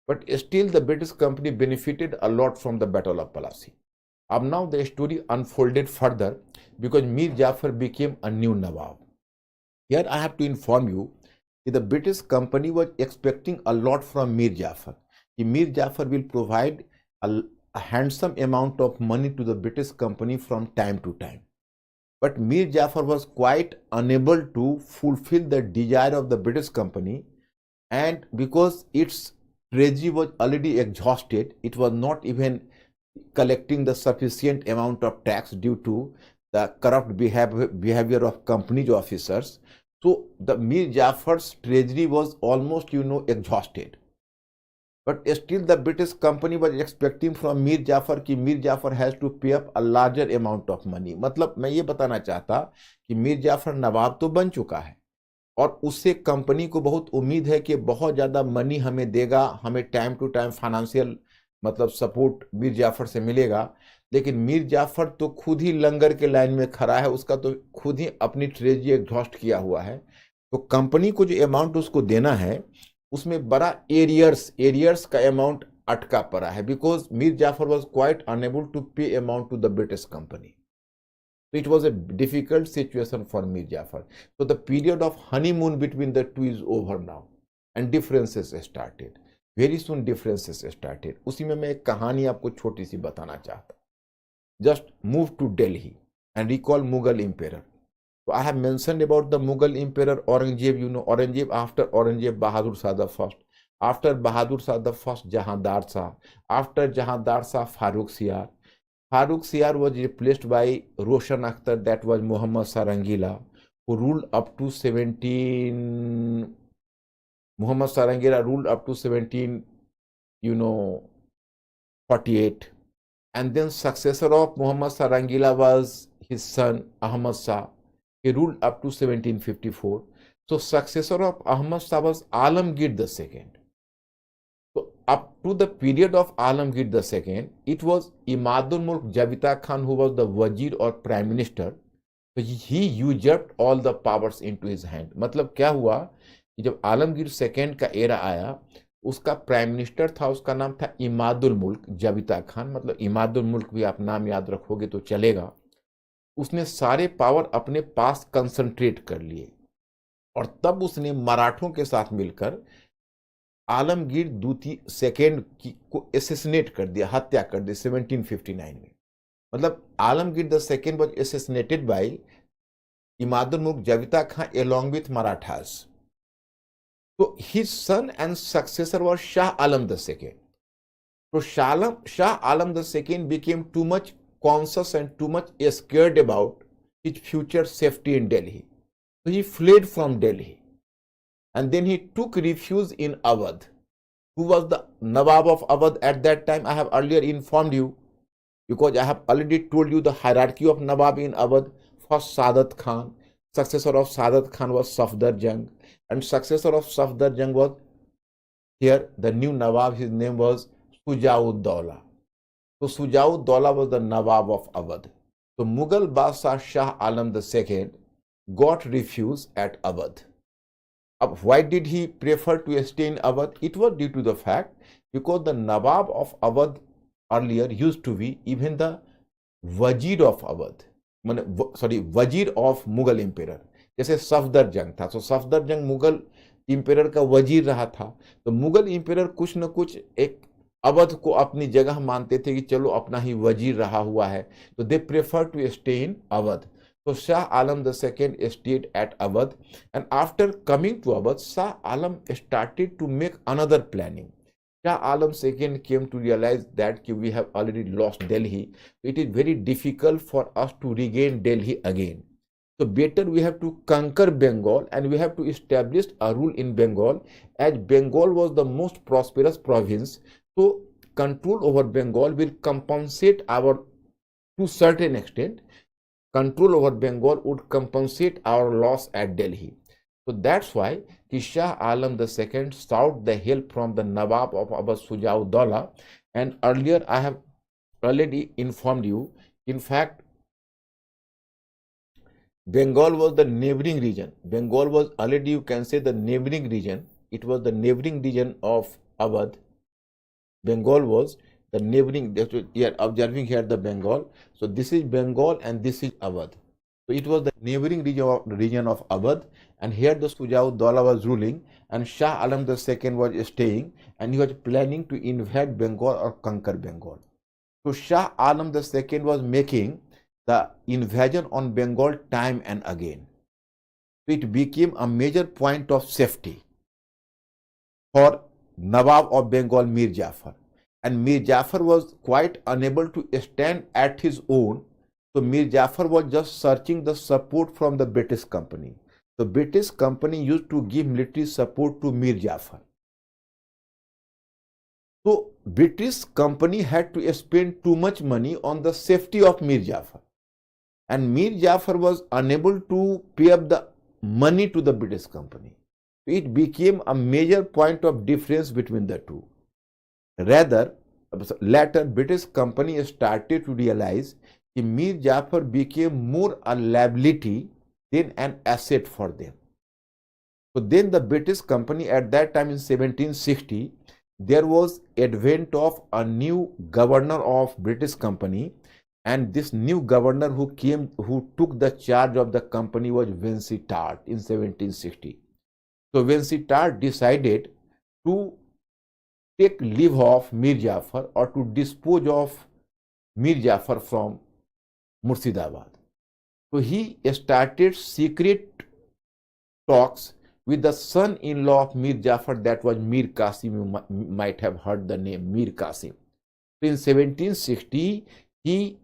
But still the British company benefited a lot from the Battle of Palasi. Now the story unfolded further because Mir Jafar became a new Nawab. Here I have to inform you that the British company was expecting a lot from Mir Jafar. Mir Jafar will provide a handsome amount of money to the British company from time to time. But Mir Jafar was quite unable to fulfill the desire of the British company, and because its treasury was already exhausted, it was not even collecting the sufficient amount of tax due to the corrupt behavior of company's officers. So the Mir Jafar's treasury was almost, exhausted. But still the British company was expecting from Mir Jafar कि Mir Jafar has to pay up a larger amount of money. मतलब मैं ये बताना चाहता कि मीर जाफर नवाब तो बन चुका है और उससे कंपनी को बहुत उम्मीद है कि बहुत ज़्यादा मनी हमें देगा, हमें टाइम टू टाइम फाइनेंशियल मतलब सपोर्ट मीर जाफर से मिलेगा. लेकिन मीर जाफर तो खुद ही लंगर के लाइन में खड़ा है, उसका तो खुद ही अपनी ट्रेजरी एग्जॉस्ट किया हुआ है. तो कंपनी को जो अमाउंट उसको देना है उसमें बड़ा एरियर्स का अमाउंट अटका पड़ा है, because Mir Jafar was quite unable to pay amount to the British company. So it was a difficult situation for Mir Jafar. So the period of honeymoon between the two is over now and differences started. Very soon differences started. उसी में मैं एक कहानी आपको छोटी सी बताना चाहता. Just move to Delhi and recall Mughal emperor. So I have mentioned about the Mughal emperor Aurangzeb. You know Aurangzeb, after Aurangzeb Bahadur Shah the first. After Bahadur Shah the first, Jahandar Shah. After Jahandar Shah, Farooq Siyar. Farooq Siyar was replaced by Roshan Akhtar, that was Muhammad Shah Rangila, who ruled up to 17. Muhammad Shah Rangila ruled up to 1748. And then successor of Muhammad Shah Rangila was his son Ahmad Shah. He ruled up to 1754. So successor of Ahmad Shah was Alamgir II. So up to the period of Alamgir II, it was Imadul Mulk Javita Khan who was the Wazir or Prime Minister. So he usurped all the powers into his hand. मतलब क्या हुआ कि जब Alamgir second का era आया, उसका prime minister था, उसका नाम था इमादुल मुल्क जबिता खान, मतलब इमादुल मुल्क भी आप नाम याद रखोगे तो चलेगा। उसने सारे पावर अपने पास कंसंट्रेट कर लिए और तब उसने मराठों के साथ मिलकर आलमगीर द्वितीय सेकेंड को एसेसिनेट कर दिया, हत्या कर दी 1759 में। मतलब Alamgir the second was assassinated by Imadul मुल्क Zabita Khan along with Marathas. So his son and successor was Shah Alam II. So Shah Alam II became too much conscious and too much scared about his future safety in Delhi. So he fled from Delhi and then he took refuge in Awadh. Who was the Nawab of Awadh at that time? I have earlier informed you, because I have already told you the hierarchy of Nawab in Awadh. First Sadat Khan, successor of Sadat Khan was Safdar Jung, and successor of Safdar Jung was here the new Nawab, his name was Sujaud Dawla. So Sujaud Dawla was the Nawab of Awadh. So Mughal Badshah Shah Alam II got refuge at Awadh. Why did he prefer to stay in Awadh? It was due to the fact because the Nawab of Awadh earlier used to be even the Wazir of Awadh. वजीर of Mughal ampere, जैसे सफदर जंग था। तो सफदर जंग Mughal ampere का वजीर रहा था। तो मुगल एम्पेयर कुछ न कुछ एक अवध को अपनी जगह मानते थे कि चलो अपना ही वजीर रहा हुआ है, तो they prefer to stay in Awadh. तो Shah Alam the second stayed at Awadh and after coming to Awadh Shah Alam started to make another planning. Shah Alam II came to realize that we have already lost Delhi. It is very difficult for us to regain Delhi again. So better we have to conquer Bengal and we have to establish a rule in Bengal, as Bengal was the most prosperous province. So control over Bengal will compensate our, to certain extent, control over Bengal would compensate our loss at Delhi. So that's why Shah Alam II sought the help from the Nawab of Awadh Sujaud Dawla, and earlier I have already informed you. In fact, Bengal was the neighboring region. Bengal was already, you can say, the neighboring region. It was the neighboring region of Awadh. Bengal was the neighboring. You are observing here the Bengal. So this is Bengal and this is Awadh. So it was the neighboring region of Awadh, and here the Sujaud Dawla was ruling, and Shah Alam II was staying, and he was planning to invade Bengal or conquer Bengal. So Shah Alam II was making the invasion on Bengal time and again. So it became a major point of safety for Nawab of Bengal, Mir Jafar, and Mir Jafar was quite unable to stand at his own. So Mir Jafar was just searching the support from the British company. The British company used to give military support to Mir Jafar. So British company had to spend too much money on the safety of Mir Jafar, and Mir Jafar was unable to pay up the money to the British company. It became a major point of difference between the two. Rather, later British company started to realize that Mir Jafar became more a liability than an asset for them. So then the British company at that time in 1760, there was advent of a new governor of British company, and this new governor who took the charge of the company was Vansittart in 1760. So Vansittart decided to take leave of Mir Jafar or to dispose of Mir Jafar from Murshidabad. So he started secret talks with the son-in-law of Mir Jafar, that was Mir Qasim. You might have heard the name Mir Qasim. So in 1760, he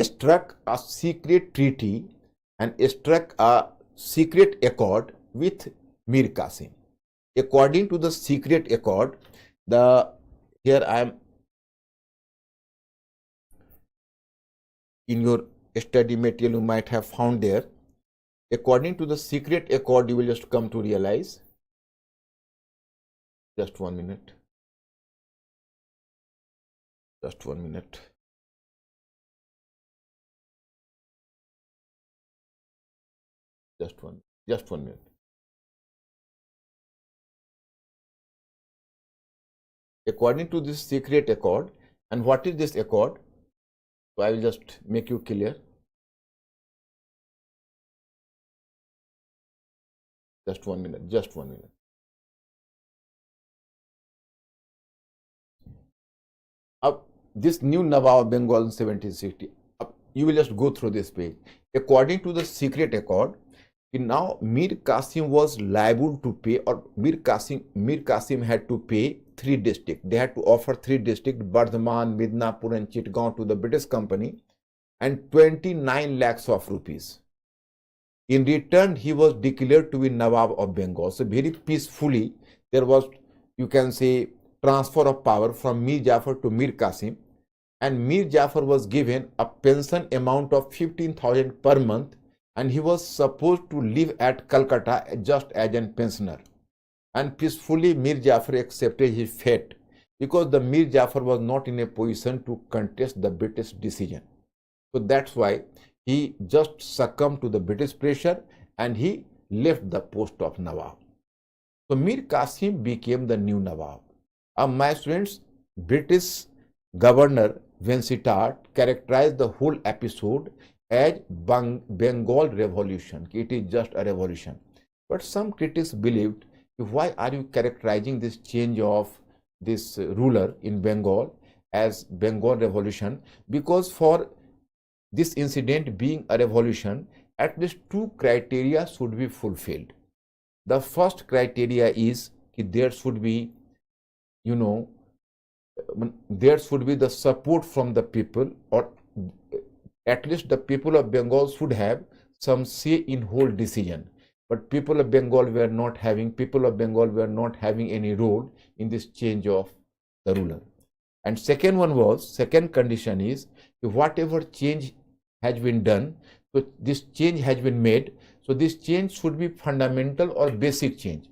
struck a secret treaty and struck a secret accord with Mir Qasim. According to the secret accord, here I am in your study material, you might have found there. according to the secret accord, you will just come to realize. Just 1 minute. Just 1 minute. Just one minute. According to this secret accord, and what is this accord? So I will just make you clear. Just 1 minute. Just 1 minute. This new Nawab of Bengal in 1760. You will just go through this page. According to the secret accord, now Mir Qasim was liable to pay, or Mir Qasim had to pay 3 districts. They had to offer 3 districts, Bardhaman, Midnapur and Chittagaon, to the British company, and 29 lakhs of rupees. In return, he was declared to be Nawab of Bengal. So very peacefully, there was, you can say, transfer of power from Mir Jafar to Mir Qasim, and Mir Jafar was given a pension amount of 15,000 per month, and he was supposed to live at Calcutta just as a pensioner. And peacefully Mir Jafar accepted his fate, because the Mir Jafar was not in a position to contest the British decision. So that's why he just succumbed to the British pressure and he left the post of Nawab. So Mir Qasim became the new Nawab. My students, British Governor Vansittart characterized the whole episode as Bengal Revolution. It is just a revolution. But some critics believed, why are you characterizing this change of this ruler in Bengal as Bengal Revolution? Because for this incident being a revolution, at least 2 criteria should be fulfilled. The first criteria is that there should be, there should be the support from the people, or at least the people of Bengal should have some say in whole decision. But people of Bengal were not having any role in this change of the ruler. And second condition is, whatever change has been done, so this change has been made, so this change should be fundamental or basic change.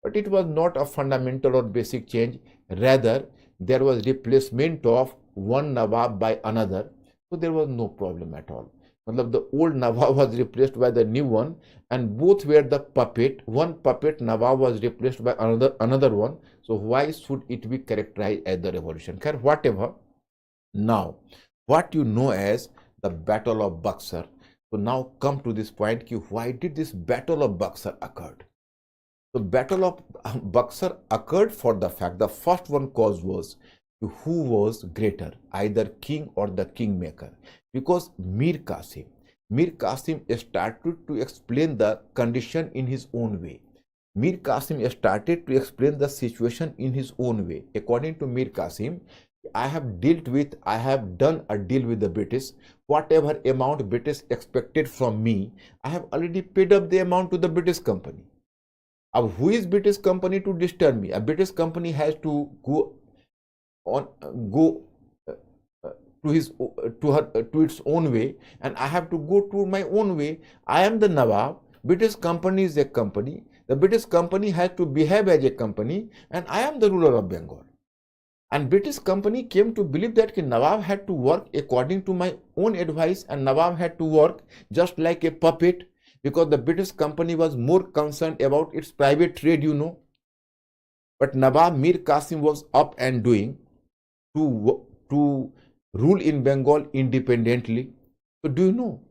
But it was not a fundamental or basic change, rather there was replacement of one Nawab by another, so there was no problem at all. The old Nawab was replaced by the new one, and both were the puppet. One puppet Nawab was replaced by another one. So why should it be characterized as the revolution? Whatever. Now, what you know as the Battle of Buxar. So now come to this point, why did this Battle of Buxar occurred? The Battle of Buxar occurred for the fact, the first one cause was, who was greater, either king or the kingmaker? Because Mir Qasim started to explain the condition in his own way. Mir Qasim started to explain the situation in his own way. According to Mir Qasim, I have done a deal with the British. Whatever amount British expected from me, I have already paid up the amount to the British company. Who is British company to disturb me? A British company has to go to its own way, and I have to go to my own way. I am the Nawab. British company is a company. The British company has to behave as a company, and I am the ruler of Bengal. And British company came to believe that Nawab had to work according to my own advice, and Nawab had to work just like a puppet, because the British company was more concerned about its private trade, But Nawab Mir Qasim was up and doing to rule in Bengal independently. So do you know,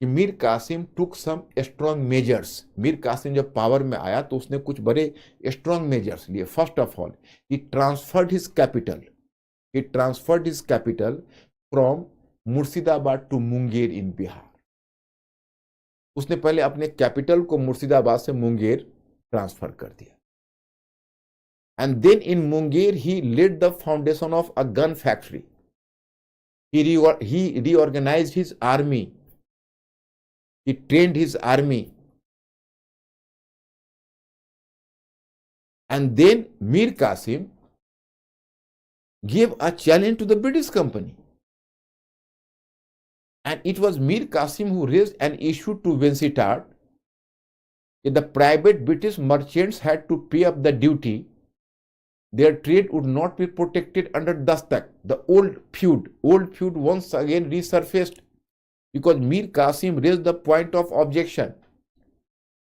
Mir Qasim took some strong measures. Mir Qasim जब power में आया तो उसने कुछ बड़े strong measures लिए. First of all, he transferred his capital. From Murshidabad to Munger in Bihar. उसने पहले अपने कैपिटल को मुर्शिदाबाद से मुंगेर ट्रांसफर कर दिया. And then in Munger, he laid the foundation of a gun factory. He reorganized his army. He trained his army. And then Mir Qasim gave a challenge to the British company. And it was Mir Qasim who raised an issue to Vansittart The private British merchants had to pay up the duty, their trade would not be protected under Dastak. The old feud once again resurfaced because Mir Qasim raised the point of objection.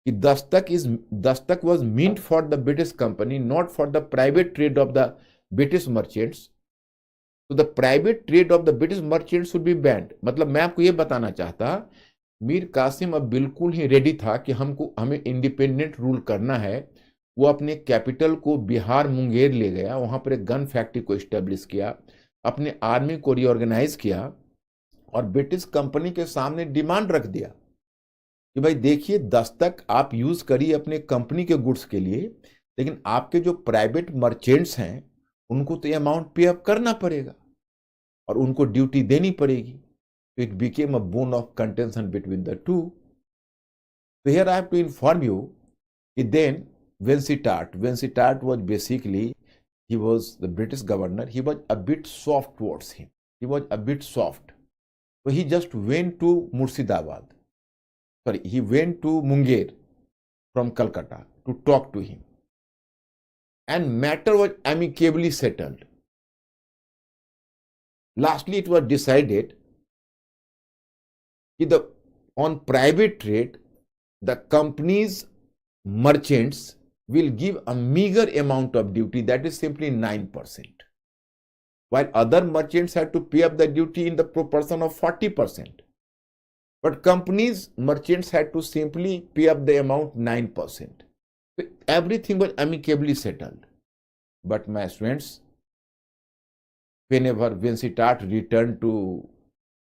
Dastak was meant for the British company, not for the private trade of the British merchants. So the private trade of the British merchants should be banned. मतलब मैं आपको ये बताना चाहता, मीर कासिम अब बिल्कुल ही ready था कि हमें इंडिपेंडेंट रूल करना है। वो अपने कैपिटल को बिहार मुंगेर ले गया, वहां पर एक गन फैक्ट्री को इस्टेब्लिश किया, अपने आर्मी को रीऑर्गेनाइज किया और ब्रिटिश कंपनी के सामने डिमांड रख दिया कि भाई देखिए, दस्तक आप यूज करिए अपने कंपनी के गुड्स के लिए, लेकिन आपके जो प्राइवेट मर्चेंट्स हैं उनको तो ये अमाउंट पे अप करना पड़ेगा और उनको ड्यूटी देनी पड़ेगी। तो it became a bone of contention between the two. So here I have to inform you that then Vansittart was basically, he was the British governor, he was a bit soft towards him. He was a bit soft. So he just went to Murshidabad. Sorry, he went to Munger from Calcutta to talk to him. And matter was amicably settled. Lastly, it was decided that on private trade, the company's merchants will give a meager amount of duty, that is simply 9%, while other merchants have to pay up the duty in the proportion of 40%. But companies' merchants had to simply pay up the amount 9%. So everything was amicably settled. But my friends, whenever Vansittart returned to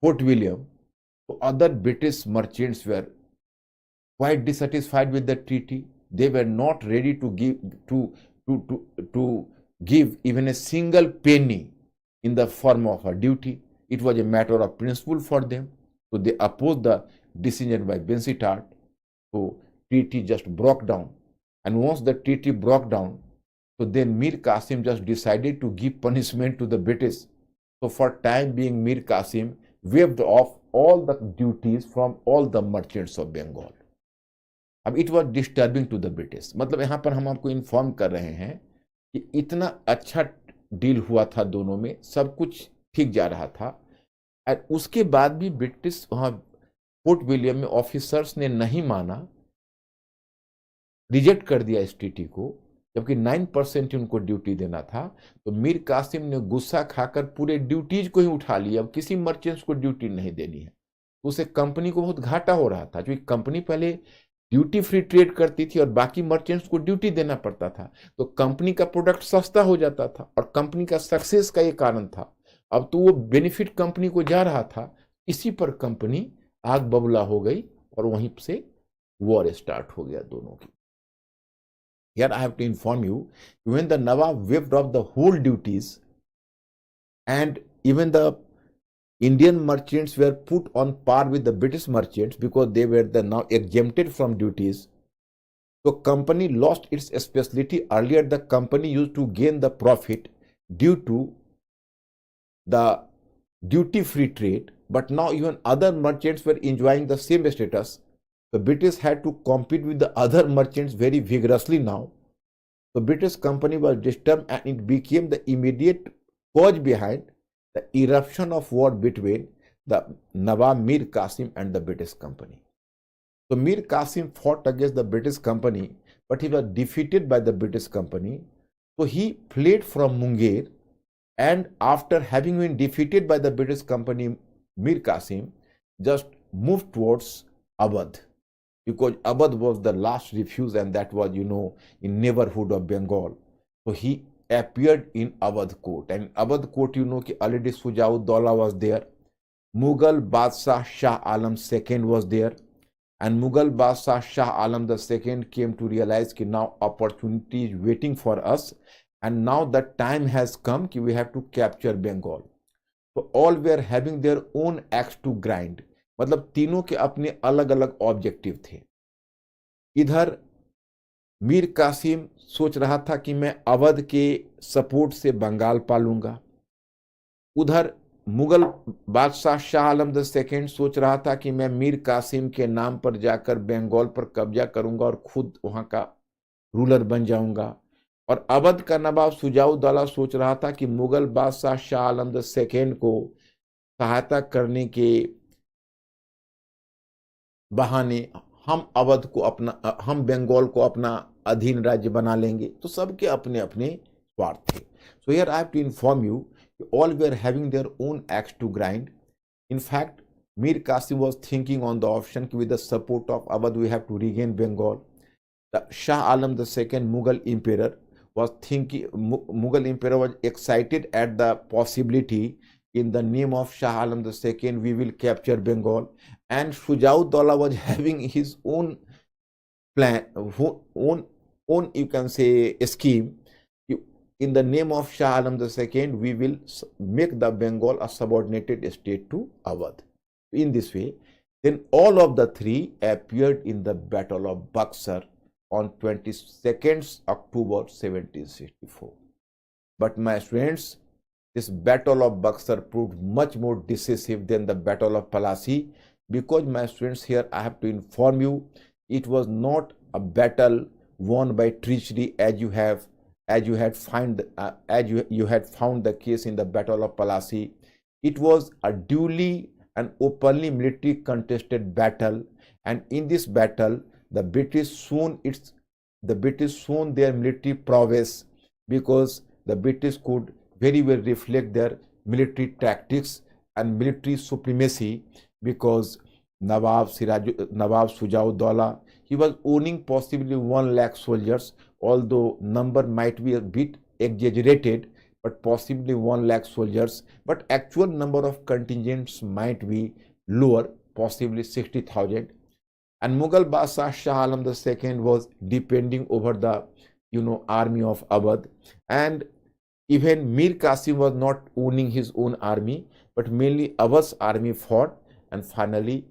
Fort William, other British merchants were quite dissatisfied with the treaty. They were not ready to give even a single penny in the form of a duty. It was a matter of principle for them. So they opposed the decision by Vansittart. So treaty just broke down. And once the treaty broke down, so then Mir Qasim just decided to give punishment to the British. So for time being, Mir Qasim waived off all the duties from all the merchants of Bengal. अब it was disturbing to the British. मतलब यहाँ पर हम आपको inform कर रहे हैं कि इतना अच्छा डील हुआ था दोनों में, सब कुछ ठीक जा रहा था, और उसके बाद भी ब्रिटिश वहाँ फोर्ट विलियम में ऑफिसर्स ने नहीं माना, रिजेक्ट कर दिया इस ट्रीटी को, जबकि 9% उनको ड्यूटी देना था। तो मीर कासिम ने गुस्सा खाकर पूरे ड्यूटीज को ही उठा लिया, अब किसी मर्चेंट्स को ड्यूटी नहीं देनी है। उसे कंपनी को बहुत घाटा हो रहा था, क्योंकि कंपनी पहले ड्यूटी फ्री ट्रेड करती थी और बाकी मर्चेंट्स को ड्यूटी देना पड़ता था, तो कंपनी का प्रोडक्ट सस्ता हो जाता था और कंपनी का सक्सेस का ये कारण था। अब तो वो बेनिफिट कंपनी को जा रहा था, इसी पर कंपनी आग बबूला हो गई और वहीं से वॉर स्टार्ट हो गया दोनों की। Here I have to inform you, when the Nawab waived off the whole duties and even the Indian merchants were put on par with the British merchants because they were now exempted from duties. So company lost its specialty. Earlier the company used to gain the profit due to the duty-free trade, but now even other merchants were enjoying the same status. The British had to compete with the other merchants very vigorously now. The British company was disturbed and it became the immediate cause behind the eruption of war between the Nawab Mir Qasim and the British company. So Mir Qasim fought against the British company, but he was defeated by the British company. So he fled from Munger, and after having been defeated by the British company, Mir Qasim just moved towards Awadh, because Awadh was the last refuge, and that was, in neighborhood of Bengal. So he appeared in Awadh court, and Awadh court, already Sujauddaulah was there, Mughal Badshah Shah Alam II was there, and Mughal Badshah Shah Alam II came to realize that now opportunity is waiting for us, and now the time has come that we have to capture Bengal. So all were having their own axe to grind. मतलब तीनों के अपने अलग अलग objective थे। इधर मीर कासिम सोच रहा था कि मैं अवध के सपोर्ट से बंगाल पालूंगा, उधर मुगल बादशाह शाह आलम द सेकेंड सोच रहा था कि मैं मीर कासिम के नाम पर जाकर बंगाल पर कब्जा करूंगा और खुद वहां का रूलर बन जाऊंगा। और अवध का नवाब शुजाउद्दौला सोच रहा था कि मुगल बादशाह शाह आलम द सेकेंड को सहायता करने के बहाने हम बंगाल को अपना अधीन राज्य बना लेंगे। तो सबके अपने अपने स्वार्थ थे। So here I have to inform you, all were having their own axe to grind. In fact, Mir Qasim was thinking on the option with the support of Awadh we have to regain Bengal. The Shah Alam II, Mughal emperor, was excited at the possibility in the name of Shah Alam II we will capture Bengal, and Shujauddaulah was having his own plan, own you can say scheme. In the name of Shah Alam II, we will make the Bengal a subordinated state to Awadh. In this way, then all of the three appeared in the Battle of Buxar on 22nd October 1764. But my friends, this Battle of Buxar proved much more decisive than the Battle of Plassey, because my friends, here I have to inform you, it was not a battle won by treachery as you had found the case in the Battle of Plassey. It was a duly and openly military contested battle, and in this battle the British shown their military prowess, because the British could very well reflect their military tactics and military supremacy, because Nawab Shujauddaulah, he was owning possibly 1 lakh soldiers, although number might be a bit exaggerated, but possibly 1 lakh soldiers, but actual number of contingents might be lower, possibly 60,000. And Mughal Badshah Shah Alam II was depending over the army of Awadh, and even Mir Qasim was not owning his own army, but mainly Awadh's army fought, and finally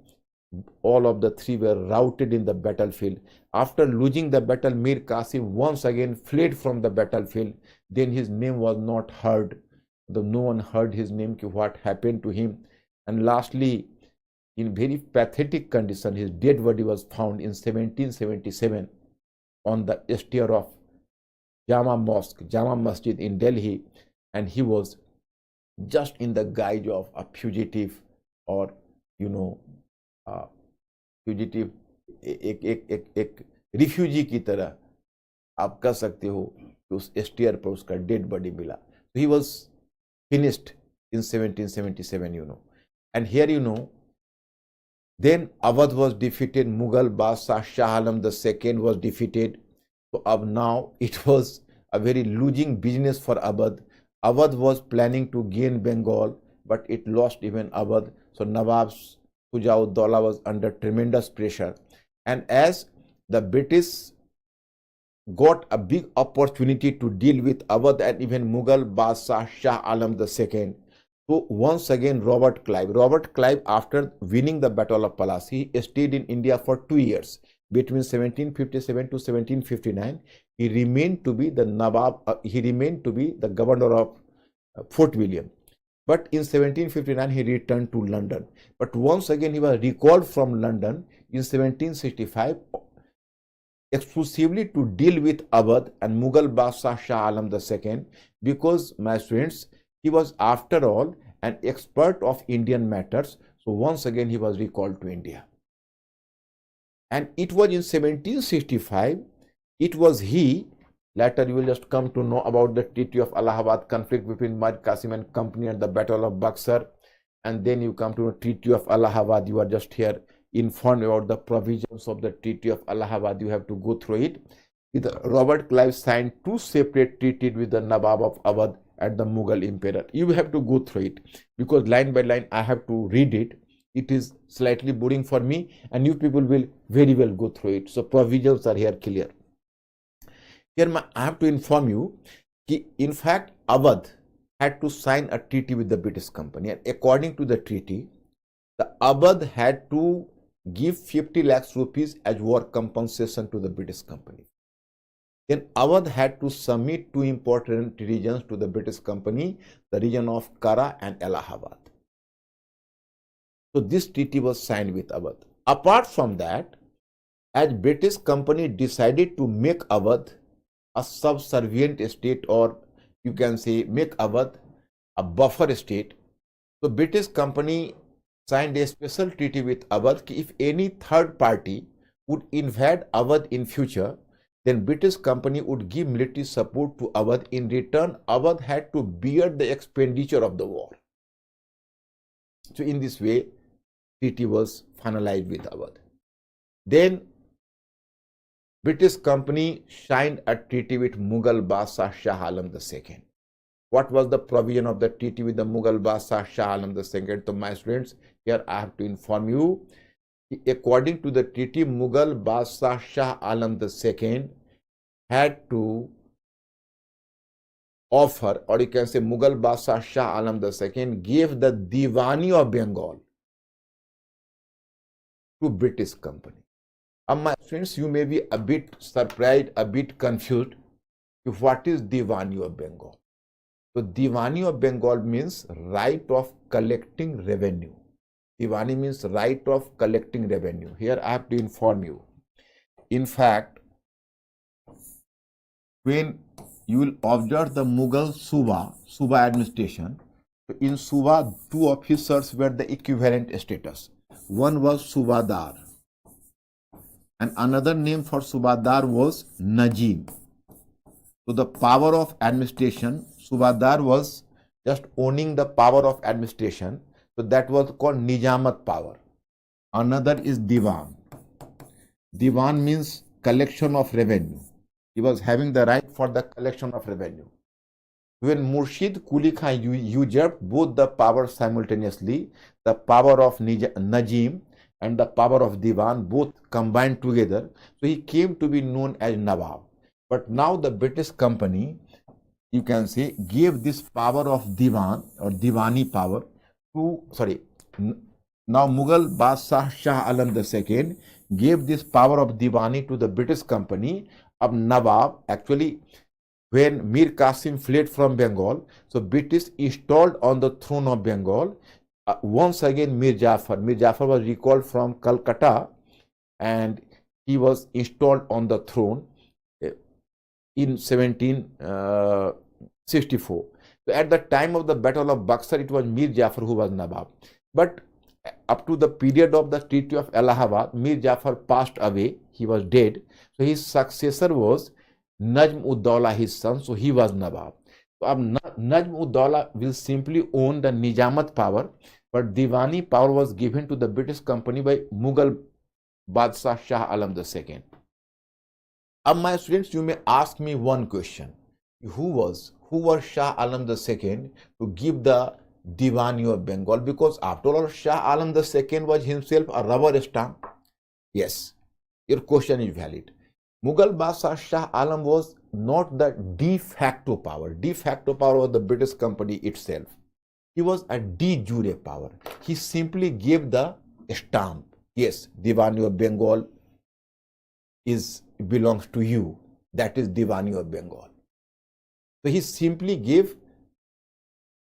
all of the three were routed in the battlefield. After losing the battle, Mir Qasim once again fled from the battlefield. Then his name was not heard. No one heard his name, what happened to him. And lastly, in very pathetic condition, his dead body was found in 1777 on the stair of Jama Masjid in Delhi, and he was just in the guise of a fugitive, or fugitive एक refugee की तरह आप कह सकते हो कि उस stair पर उसका डेड बॉडी मिला. So he was finished in 1777, and here then Awadh was defeated. Mughal Badshah Shah Alam II was defeated. So now it was a very losing business for Awadh. Awadh was planning to gain Bengal, but it lost even Awadh. So Nawab Shujauddaulah was under tremendous pressure, and as the British got a big opportunity to deal with Awadh and even Mughal Badshah Shah Alam II. So once again Robert Clive, after winning the Battle of Plassey, stayed in India for 2 years. Between 1757 to 1759, he remained to be the governor of Fort William. But in 1759, he returned to London. But once again, he was recalled from London in 1765, exclusively to deal with Awadh and Mughal Badshah Shah Alam II, because, my friends, he was after all an expert of Indian matters. So once again, he was recalled to India. And it was in 1765, it was he. Later you will just come to know about the Treaty of Allahabad, conflict between Mir Qasim and company and the Battle of Buxar. And then you come to the Treaty of Allahabad. You are just here informed about the provisions of the Treaty of Allahabad. You have to go through it. Robert Clive signed 2 separate treaties with the Nawab of Awadh and the Mughal Emperor. You have to go through it, because line by line I have to read it. It is slightly boring for me, and you people will very well go through it. So provisions are here clear. Here I have to inform you that in fact Awadh had to sign a treaty with the British company, and according to the treaty, the Awadh had to give 50 lakhs rupees as war compensation to the British company. Then Awadh had to submit 2 important regions to the British company, the region of Kara and Allahabad. So this treaty was signed with Awadh. Apart from that, as British company decided to make Awadh a subservient state, or you can say make Awadh a buffer state, so British company signed a special treaty with Awadh that if any third party would invade Awadh in future, then British company would give military support to Awadh. In return, Awadh had to bear the expenditure of the war. So in this way, treaty was finalized with Awadh. Then British company signed a treaty with Mughal Badshah Shah Alam II. What was the provision of the treaty with the Mughal Badshah Shah Alam II? So my students, here I have to inform you, according to the treaty, Mughal Badshah Shah Alam II had to offer, or you can say Mughal Badshah Shah Alam II gave the Diwani of Bengal to British company. My friends, you may be a bit surprised, a bit confused. What is Diwani of Bengal? So Diwani of Bengal means right of collecting revenue. Diwani means right of collecting revenue. Here I have to inform you. In fact, when you will observe the Mughal Suba administration, in Suba, two officers were the equivalent status. One was Subadar, and another name for Subadar was Najib. So the power of administration, Subadar was just owning the power of administration. So that was called Nijamat power. Another is Diwan. Diwan means collection of revenue. He was having the right for the collection of revenue. When Murshid Quli Khan usurped both the powers simultaneously, the power of Najim and the power of Diwan both combined together, so he came to be known as Nawab. But now the British company, you can say, gave this power of Diwan or Diwani power to, now Mughal Badshah Shah Alam II gave this power of Diwani to the British company of Nawab. Actually, when Mir Qasim fled from Bengal, so British installed on the throne of Bengal once again Mir Jafar. Mir Jafar was recalled from Calcutta and he was installed on the throne in 1764. So at the time of the Battle of Buxar, it was Mir Jafar who was Nawab. But up to the period of the Treaty of Allahabad, Mir Jafar passed away. He was dead. So his successor was Najm-ud-Dawla, his son. So he was Nawab. So Najm-ud-Dawla will simply own the Nijamat power, but Diwani power was given to the British company by Mughal Badshah Shah Alam II. My students, you may ask me one question. Who was Shah Alam II to give the Diwani of Bengal? Because after all, Shah Alam II was himself a rubber stamp. Yes, your question is valid. Mughal Badshah Shah Alam was not the de facto power. De facto power was the British company itself. He was a de jure power. He simply gave the stamp. Yes, Diwani of Bengal belongs to you. That is Diwani of Bengal. So he simply gave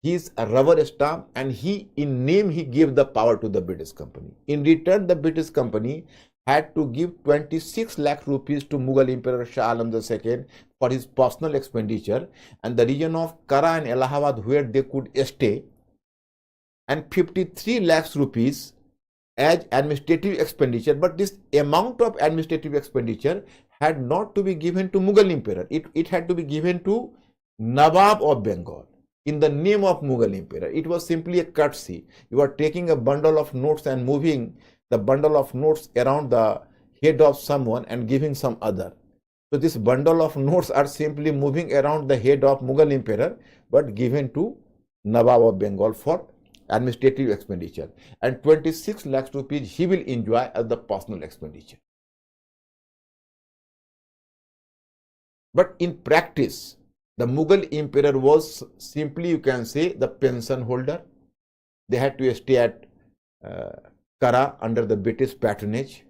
his rubber stamp, and in name he gave the power to the British company. In return, the British company had to give 26 lakh rupees to Mughal Emperor Shah Alam II for his personal expenditure and the region of Kara and Allahabad where they could stay, and 53 lakhs rupees as administrative expenditure. But this amount of administrative expenditure had not to be given to Mughal Emperor. It had to be given to Nawab of Bengal in the name of Mughal Emperor. It was simply a courtesy. You are taking a bundle of notes and moving the bundle of notes around the head of someone and giving some other. So this bundle of notes are simply moving around the head of Mughal Emperor, but given to Nawab of Bengal for administrative expenditure, and 26 lakhs rupees he will enjoy as the personal expenditure. But in practice, the Mughal Emperor was simply, you can say, the pension holder. They had to stay at Kara under the British patronage,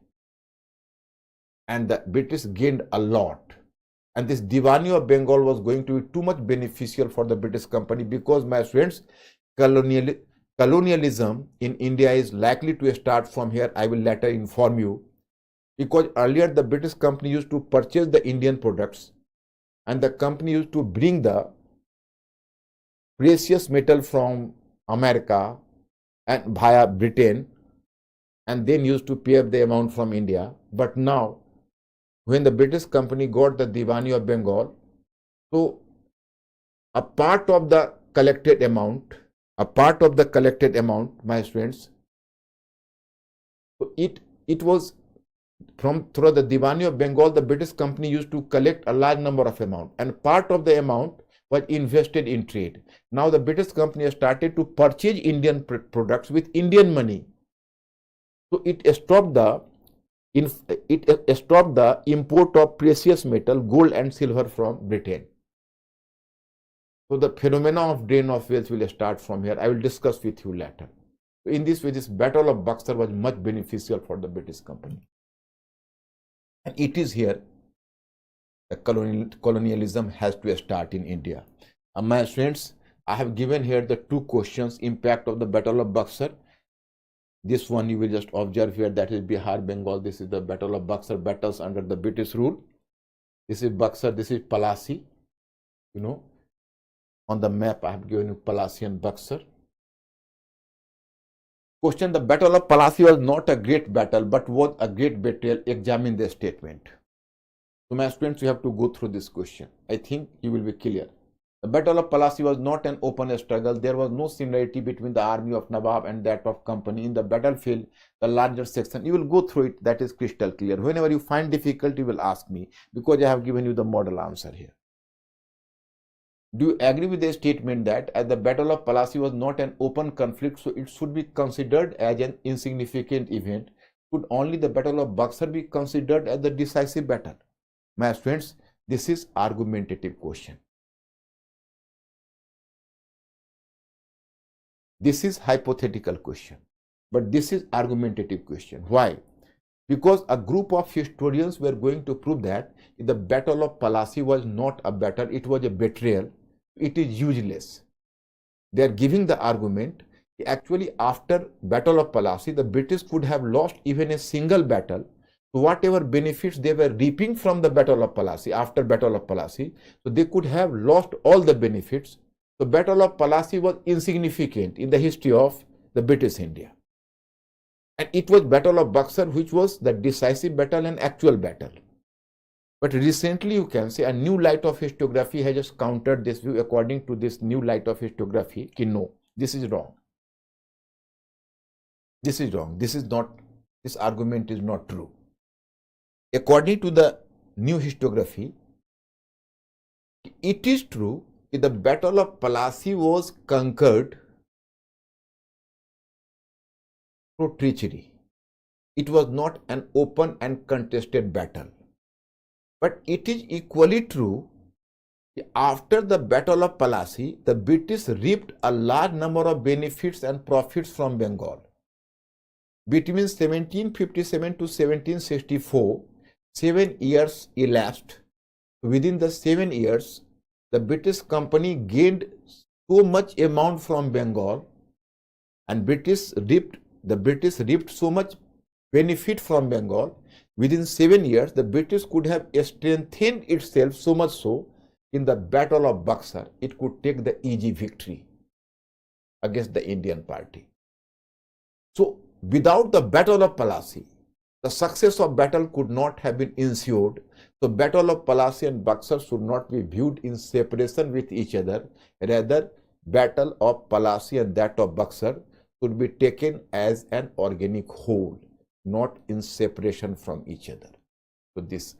and the British gained a lot. And this Diwani of Bengal was going to be too much beneficial for the British company because, my friends, colonialism in India is likely to start from here. I will later inform you, because earlier the British company used to purchase the Indian products, and the company used to bring the precious metal from America and via Britain, and then used to pay up the amount from India. But now, when the British company got the Diwani of Bengal, so a part of the collected amount, my friends, so it was from through the Diwani of Bengal, the British company used to collect a large number of amount, and part of the amount was invested in trade. Now the British company has started to purchase Indian products with Indian money. So it stopped the import of precious metal, gold and silver from Britain. So the phenomena of drain of wealth will start from here. I will discuss with you later. In this way, this Battle of Buxar was much beneficial for the British company. And it is here the colonialism has to start in India. My friends, I have given here the two questions: impact of the Battle of Buxar. This one you will just observe here, that is Bihar, Bengal. This is the Battle of Buxar, battles under the British rule. This is Buxar, this is Palasi. You know, on the map I have given you Palasi and Buxar. Question: the Battle of Palasi was not a great battle, but was a great betrayal. Examine the statement. So my students, you have to go through this question. I think you will be clear. The Battle of Palasi was not an open struggle. There was no similarity between the army of Nawab and that of company. In the battlefield, the larger section, you will go through it. That is crystal clear. Whenever you find difficulty, you will ask me, because I have given you the model answer here. Do you agree with the statement that as the Battle of Palasi was not an open conflict, so it should be considered as an insignificant event? Could only the Battle of Buxar be considered as the decisive battle? My friends, this is argumentative question. This is hypothetical question, but this is argumentative question. Why? Because a group of historians were going to prove that the Battle of Palasi was not a battle, it was a betrayal. It is useless. They are giving the argument, actually after Battle of Palasi, the British could have lost even a single battle. So whatever benefits they were reaping from the Battle of Palasi, after Battle of Palasi, so they could have lost all the benefits. The Battle of Palasi was insignificant in the history of the British India. And it was Battle of Buxar which was the decisive battle and actual battle. But recently, you can say, a new light of historiography has just countered this view. According to this new light of historiography, no, this is wrong. This is wrong. This is not, this argument is not true. According to the new historiography, it is true that the Battle of Palasi was conquered through treachery. It was not an open and contested battle. But it is equally true, after the Battle of Palasi, the British reaped a large number of benefits and profits from Bengal. Between 1757 to 1764, 7 years elapsed. Within the 7 years, the British company gained so much amount from Bengal, and the British reaped so much benefit from Bengal. Within 7 years, the British could have strengthened itself so much so, in the Battle of Buxar, it could take the easy victory against the Indian party. So, without the Battle of Palasi, the success of battle could not have been ensured. So, Battle of Palasi and Buxar should not be viewed in separation with each other. Rather, Battle of Palasi and that of Buxar should be taken as an organic whole, not in separation from each other. So this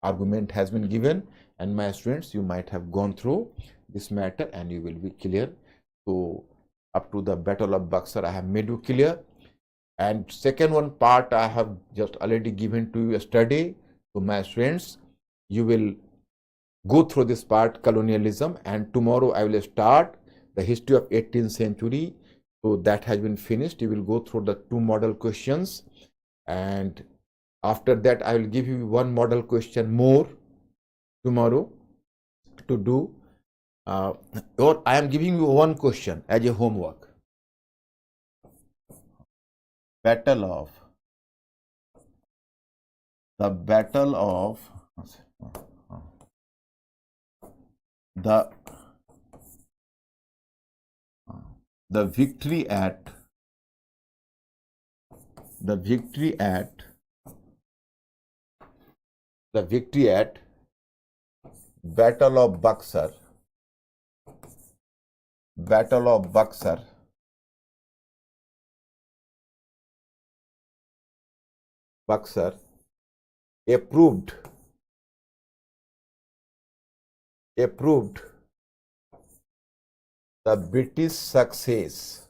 argument has been given, and my students, you might have gone through this matter and you will be clear. So up to the Battle of Buxar, I have made you clear. And second one part I have just already given to you yesterday. So my students, you will go through this part, colonialism, and tomorrow I will start the history of 18th century. So that has been finished. You will go through the 2 model questions, and after that I will give you 1 model question more tomorrow to do, or I am giving you 1 question as a homework. battle of the battle of the the victory at the victory at the victory at Battle of Buxar, Battle of Buxar, Buxar approved the British success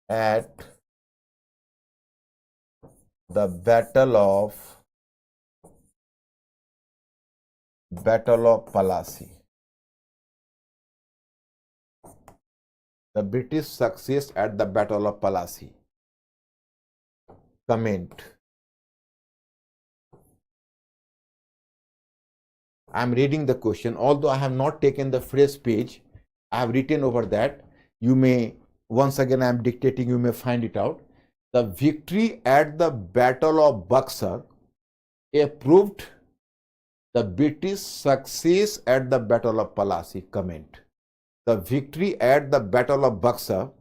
at the Battle of Plassey. The British success at the Battle of Plassey. Comment. I am reading the question. Although I have not taken the phrase page, I have written over that. You may, once again I am dictating, you may find it out. The victory at the Battle of Buxar approved the British success at the Battle of Plassey. Comment. The victory at the Battle of Buxar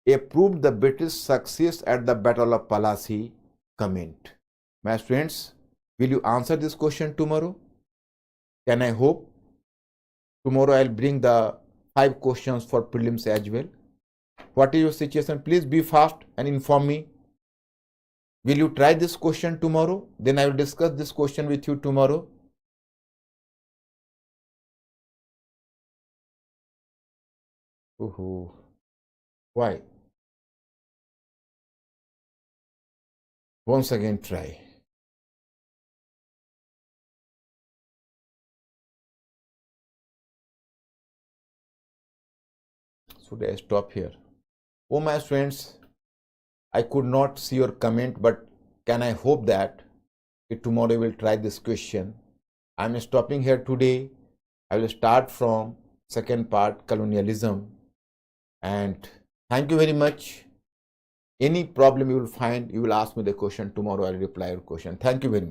approved the British success at the Battle of Plassey. Comment. My friends, will you answer this question tomorrow? Can I hope? Tomorrow I'll bring the 5 questions for prelims as well. What is your situation? Please be fast and inform me. Will you try this question tomorrow? Then I will discuss this question with you tomorrow. Why? Once again try. Should I stop here? Oh my friends, I could not see your comment, but can I hope that tomorrow you will try this question? I am stopping here today. I will start from second part, colonialism. And thank you very much. Any problem you will find, you will ask me the question tomorrow. I will reply your question. Thank you very much.